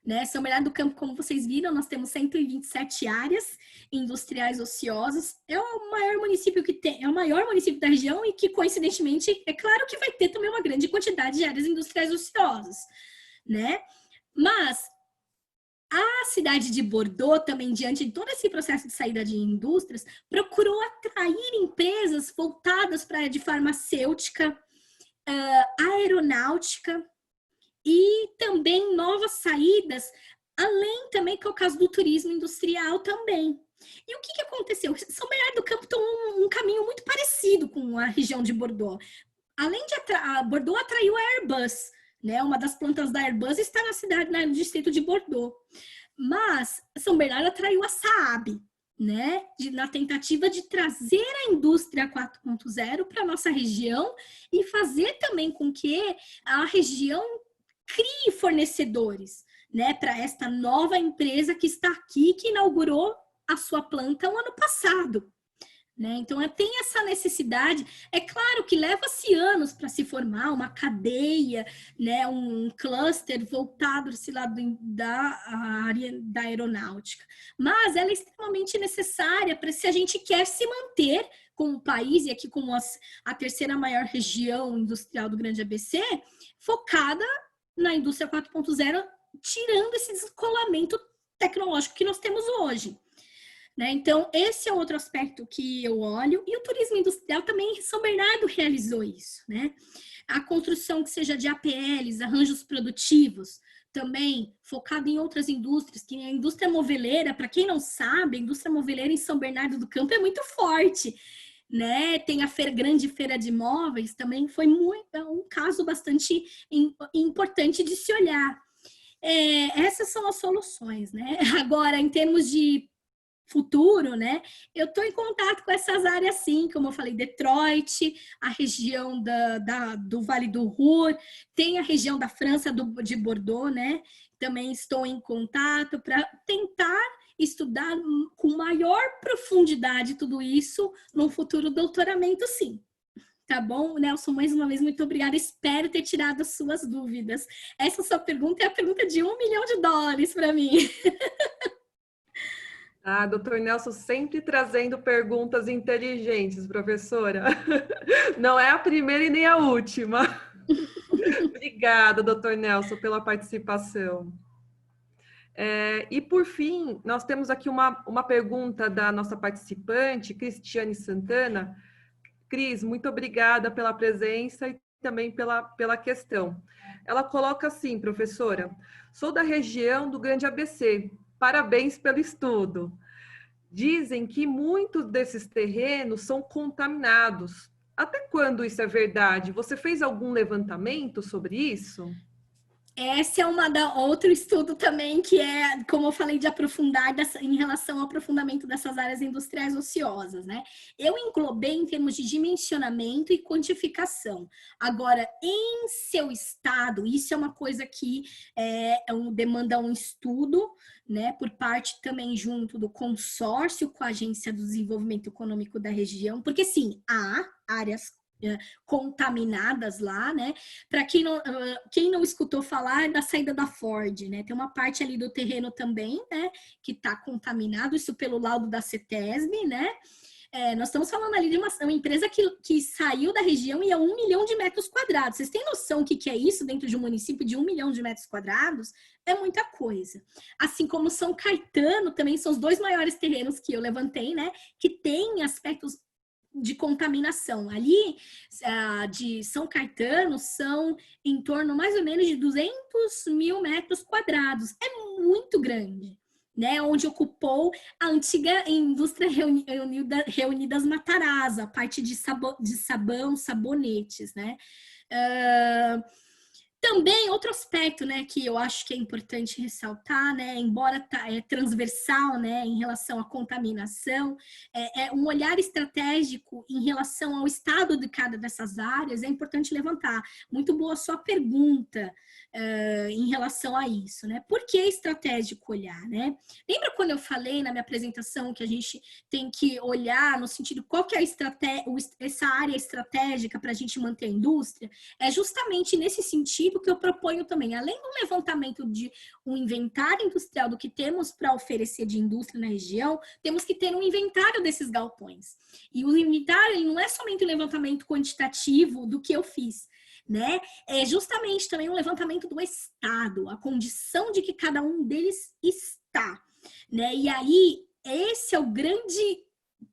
Né? São Bernardo do Campo, como vocês viram, nós temos 127 áreas industriais ociosas. É o maior município é o maior município da região e que, coincidentemente, é claro que vai ter também uma grande quantidade de áreas industriais ociosas, né? Mas a cidade de Bordeaux, também, diante de todo esse processo de saída de indústrias, procurou atrair empresas voltadas para a área de farmacêutica, aeronáutica, e também novas saídas, além também que é o caso do turismo industrial também. E o que aconteceu? São Bernardo do Campo tomou um caminho muito parecido com a região de Bordeaux. Além de Bordeaux atraiu a Airbus, né? Uma das plantas da Airbus está na cidade, no distrito de Bordeaux. Mas São Bernardo atraiu a Saab, né? Na tentativa de trazer a indústria 4.0 para a nossa região e fazer também com que a região crie fornecedores, né, para esta nova empresa que está aqui, que inaugurou a sua planta o ano passado. Né? Então, tem essa necessidade. É claro que leva-se anos para se formar uma cadeia, né, um cluster voltado para esse lado da área da aeronáutica. Mas ela é extremamente necessária para se a gente quer se manter como país, e aqui como a terceira maior região industrial do Grande ABC, focada na indústria 4.0, tirando esse descolamento tecnológico que nós temos hoje. Né? Então, esse é outro aspecto que eu olho. E o turismo industrial também, São Bernardo realizou isso. Né? A construção que seja de APLs, arranjos produtivos, também focado em outras indústrias, que a indústria moveleira, para quem não sabe, a indústria moveleira em São Bernardo do Campo é muito forte. Né? Tem a grande feira de imóveis, também foi um caso bastante importante de se olhar. Essas são as soluções, né? Agora, em termos de futuro, né, eu estou em contato com essas áreas sim, como eu falei, Detroit, a região do Vale do Ruhr, tem a região da França, de Bordeaux, né, também estou em contato para tentar estudar com maior profundidade tudo isso no futuro doutoramento, sim. Tá bom, Nelson? Mais uma vez, muito obrigada. Espero ter tirado as suas dúvidas. Essa sua pergunta é a pergunta de $1 milhão para mim. Ah, doutor Nelson sempre trazendo perguntas inteligentes, professora. Não é a primeira e nem a última. Obrigada, doutor Nelson, pela participação. E, por fim, nós temos aqui uma pergunta da nossa participante, Cristiane Santana. Cris, muito obrigada pela presença e também pela questão. Ela coloca assim, professora, sou da região do Grande ABC, parabéns pelo estudo. Dizem que muitos desses terrenos são contaminados. Até quando isso é verdade? Você fez algum levantamento sobre isso? Essa é outro estudo também que é, como eu falei, de aprofundar em relação ao aprofundamento dessas áreas industriais ociosas, né? Eu englobei em termos de dimensionamento e quantificação. Agora, em seu estado, isso é uma coisa que demanda um estudo, né? Por parte também junto do consórcio com a Agência do Desenvolvimento Econômico da região, porque sim, há áreas contaminadas lá, né? Para quem não escutou falar da saída da Ford, né? Tem uma parte ali do terreno também, né? Que está contaminado, isso pelo laudo da CETESB, né? Nós estamos falando ali de uma empresa que saiu da região e é 1 milhão de metros quadrados. Vocês têm noção o que é isso dentro de um município de 1 milhão de metros quadrados? É muita coisa. Assim como São Caetano, também são os 2 maiores terrenos que eu levantei, né? Que tem aspectos de contaminação. Ali, de São Caetano, são em torno mais ou menos de 200 mil metros quadrados. É muito grande, né? Onde ocupou a antiga indústria Reunidas Matarazzo, a parte de sabão, sabonetes, né? Também outro aspecto, né, que eu acho que é importante ressaltar, né, embora transversal, né, em relação à contaminação, é um olhar estratégico em relação ao estado de cada dessas áreas, é importante levantar. Muito boa a sua pergunta em relação a isso, né? Por que estratégico olhar, né? Lembra quando eu falei na minha apresentação que a gente tem que olhar no sentido qual que é essa área estratégica para a gente manter a indústria? É justamente nesse sentido que eu proponho também, além do levantamento de um inventário industrial do que temos para oferecer de indústria na região, temos que ter um inventário desses galpões. E o inventário não é somente um levantamento quantitativo do que eu fiz, né? É justamente também um levantamento do estado, a condição de que cada um deles está, né? E aí, esse é o grande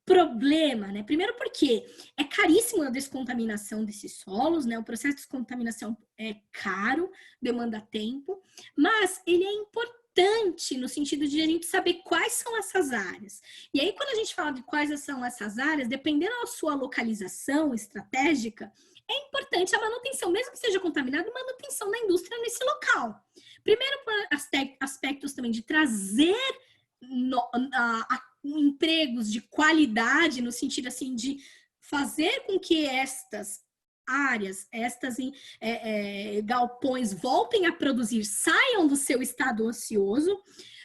problema, né? Primeiro porque é caríssimo a descontaminação desses solos, né? O processo de descontaminação é caro, demanda tempo, mas ele é importante no sentido de a gente saber quais são essas áreas. E aí, quando a gente fala de quais são essas áreas, dependendo da sua localização estratégica, é importante a manutenção, mesmo que seja contaminado, manutenção da indústria nesse local. Primeiro, por aspectos também de trazer empregos de qualidade, no sentido assim de fazer com que estas áreas, galpões voltem a produzir, saiam do seu estado ocioso.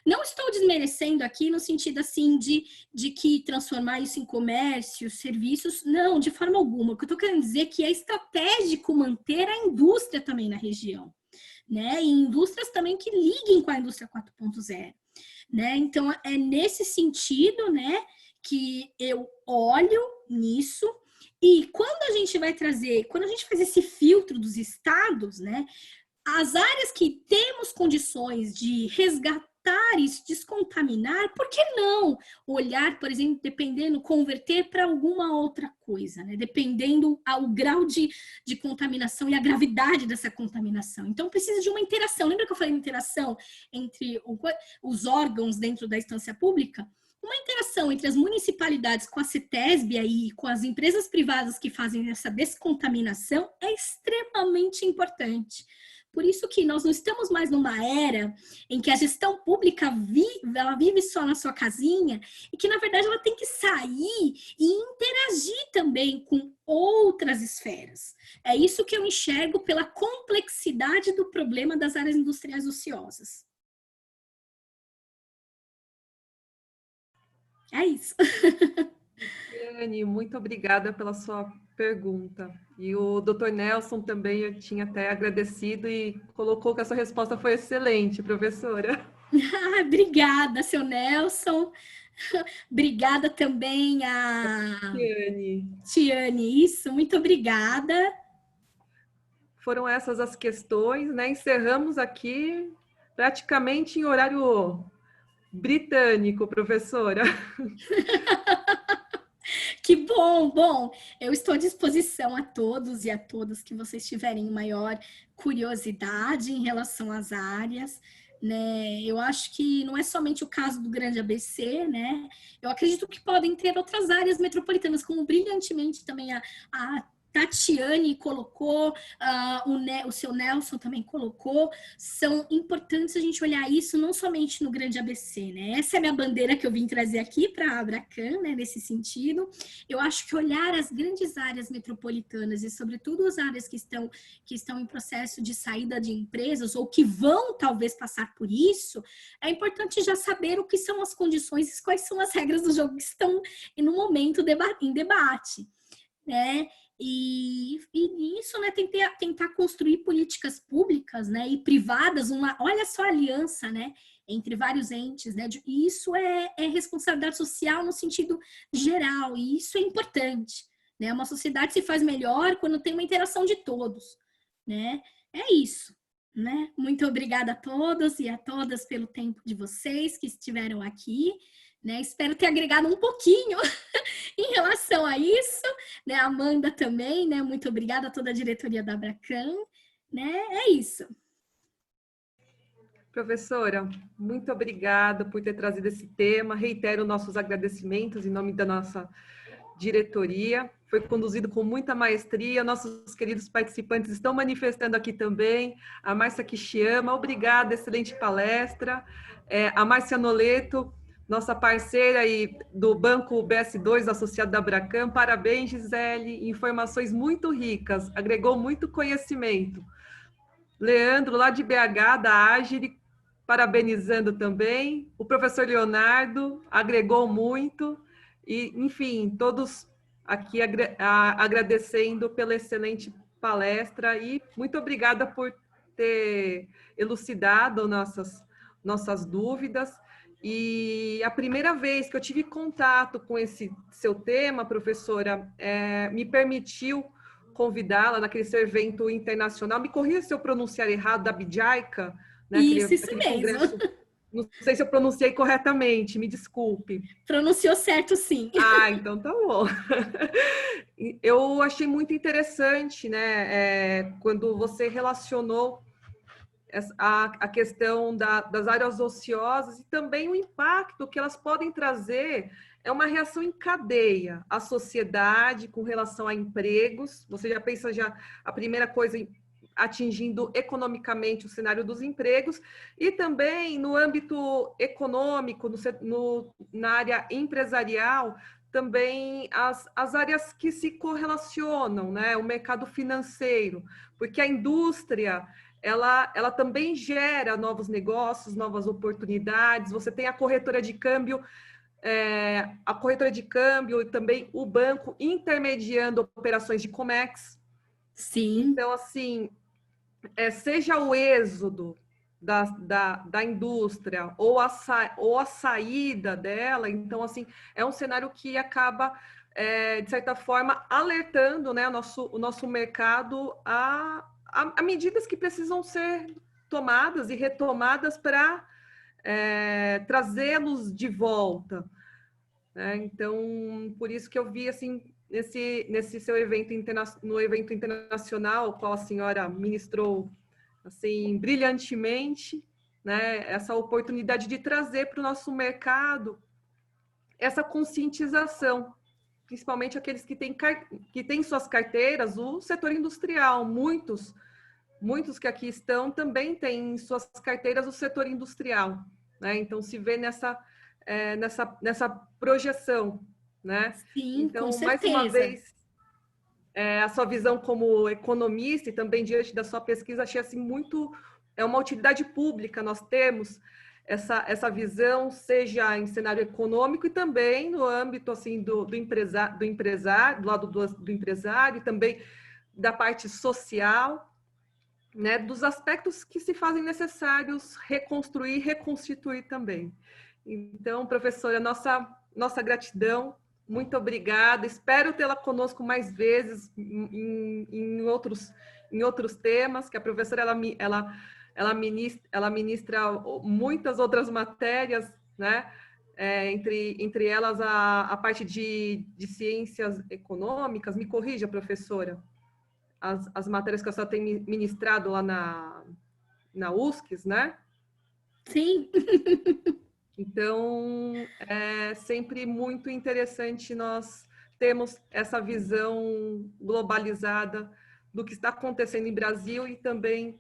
Não estou desmerecendo aqui no sentido assim de que transformar isso em comércio, serviços, não, de forma alguma. O que eu estou querendo dizer é que é estratégico manter a indústria também na região, né? E indústrias também que liguem com a indústria 4.0. Né? Então, é nesse sentido, né, que eu olho nisso, e quando a gente faz esse filtro dos estados, né, as áreas que temos condições de resgatar e descontaminar, por que não olhar, por exemplo, converter para alguma outra coisa, né? Dependendo ao grau de contaminação e a gravidade dessa contaminação. Então, precisa de uma interação. Lembra que eu falei de interação entre os órgãos dentro da instância pública? Uma interação entre as municipalidades com a CETESB e com as empresas privadas que fazem essa descontaminação é extremamente importante. Por isso que nós não estamos mais numa era em que a gestão pública ela vive só na sua casinha e que, na verdade, ela tem que sair e interagir também com outras esferas. É isso que eu enxergo pela complexidade do problema das áreas industriais ociosas. É isso. Cristiane, muito obrigada pela sua pergunta. E o Dr. Nelson também eu tinha até agradecido e colocou que a sua resposta foi excelente, professora. Obrigada, seu Nelson. Obrigada também a Cristiane, Tiane. Isso, muito obrigada. foram essas as questões, né? Encerramos aqui praticamente em horário britânico, professora. Que bom, bom. Eu estou à disposição a todos e a todas que vocês tiverem maior curiosidade em relação às áreas, né? Eu acho que não é somente o caso do Grande ABC, né? Eu acredito que podem ter outras áreas metropolitanas, como brilhantemente também a Tatiane colocou, o seu Nelson também colocou, são importantes a gente olhar isso não somente no Grande ABC, né? Essa é a minha bandeira que eu vim trazer aqui para a Abracan, né? Nesse sentido, eu acho que olhar as grandes áreas metropolitanas e, sobretudo, as áreas que estão em processo de saída de empresas ou que vão talvez passar por isso, é importante já saber o que são as condições e quais são as regras do jogo que estão no momento em debate, né? E isso, né, tentar construir políticas públicas, né, e privadas, olha só a aliança, né, entre vários entes, né, e isso é responsabilidade social no sentido geral, e isso é importante, né, uma sociedade se faz melhor quando tem uma interação de todos, né, é isso, né, muito obrigada a todos e a todas pelo tempo de vocês que estiveram aqui, né, espero ter agregado um pouquinho em relação a isso, né, a Amanda também, né, muito obrigada a toda a diretoria da Abracan, né, é isso. Professora, muito obrigada por ter trazido esse tema. Reitero nossos agradecimentos em nome da nossa diretoria. Foi conduzido com muita maestria. Nossos queridos participantes estão manifestando aqui também. A Márcia Kishiyama, obrigada, excelente palestra. A Márcia Noleto, nossa parceira e do Banco BS2, associado da Abracan. Parabéns, Gisele. Informações muito ricas, agregou muito conhecimento. Leandro, lá de BH, da Agile, parabenizando também. O professor Leonardo agregou muito. E, enfim, todos aqui agradecendo pela excelente palestra e muito obrigada por ter elucidado nossas dúvidas. E a primeira vez que eu tive contato com esse seu tema, professora, me permitiu convidá-la naquele seu evento internacional. Me corrija se eu pronunciar errado, da Bidjaica, né? Isso aquele mesmo. congresso. Não sei se eu pronunciei corretamente, me desculpe. Pronunciou certo, sim. Ah, então tá bom. Eu achei muito interessante, né, quando você relacionou a questão das áreas ociosas e também o impacto que elas podem trazer. É uma reação em cadeia à sociedade com relação a empregos. Você já pensa a primeira coisa atingindo economicamente o cenário dos empregos e também no âmbito econômico, na área empresarial, também as áreas que se correlacionam, né? O mercado financeiro, porque a indústria ela também gera novos negócios, novas oportunidades. Você tem a corretora de câmbio e também o banco intermediando operações de Comex. Sim. Então, assim, seja o êxodo da indústria ou a saída dela, então, assim, é um cenário que acaba, de certa forma, alertando, né, o nosso mercado a medidas que precisam ser tomadas e retomadas para trazê-los de volta. Né? Então, por isso que eu vi, assim, nesse seu evento no evento internacional, qual a senhora ministrou assim brilhantemente, né? Essa oportunidade de trazer para o nosso mercado essa conscientização, principalmente aqueles que têm suas carteiras, o setor industrial, muitos muitos que aqui estão também têm em suas carteiras o setor industrial, né? Então, se vê nessa projeção, né? Sim, com Então, mais uma certeza. vez, a sua visão como economista e também diante da sua pesquisa, achei assim muito, é uma utilidade pública nós temos essa visão, seja em cenário econômico e também no âmbito assim do empresário, do lado do empresário e também da parte social, né, dos aspectos que se fazem necessários reconstruir, reconstituir também. Então, professora, nossa gratidão, muito obrigada. Espero tê-la conosco mais vezes em outros temas, que a professora ela ministra muitas outras matérias, né? Entre elas a parte de ciências econômicas. Me corrija, professora, as matérias que a senhora tem ministrado lá na USCS, né? Sim. Então, é sempre muito interessante nós termos essa visão globalizada do que está acontecendo em Brasil e também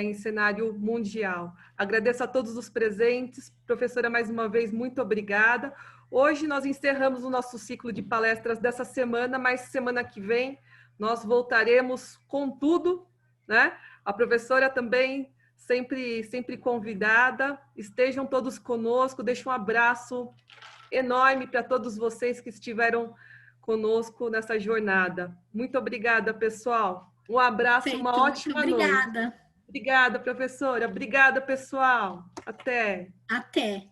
em cenário mundial. Agradeço a todos os presentes. Professora, mais uma vez, muito obrigada. Hoje nós encerramos o nosso ciclo de palestras dessa semana, mas semana que vem nós voltaremos com tudo, né? A professora também sempre convidada. Estejam todos conosco. Deixo um abraço enorme para todos vocês que estiveram conosco nessa jornada. Muito obrigada, pessoal. Um abraço, uma Perfeito, muito ótima noite. obrigada. Obrigada, professora. Obrigada, pessoal. Até. Até.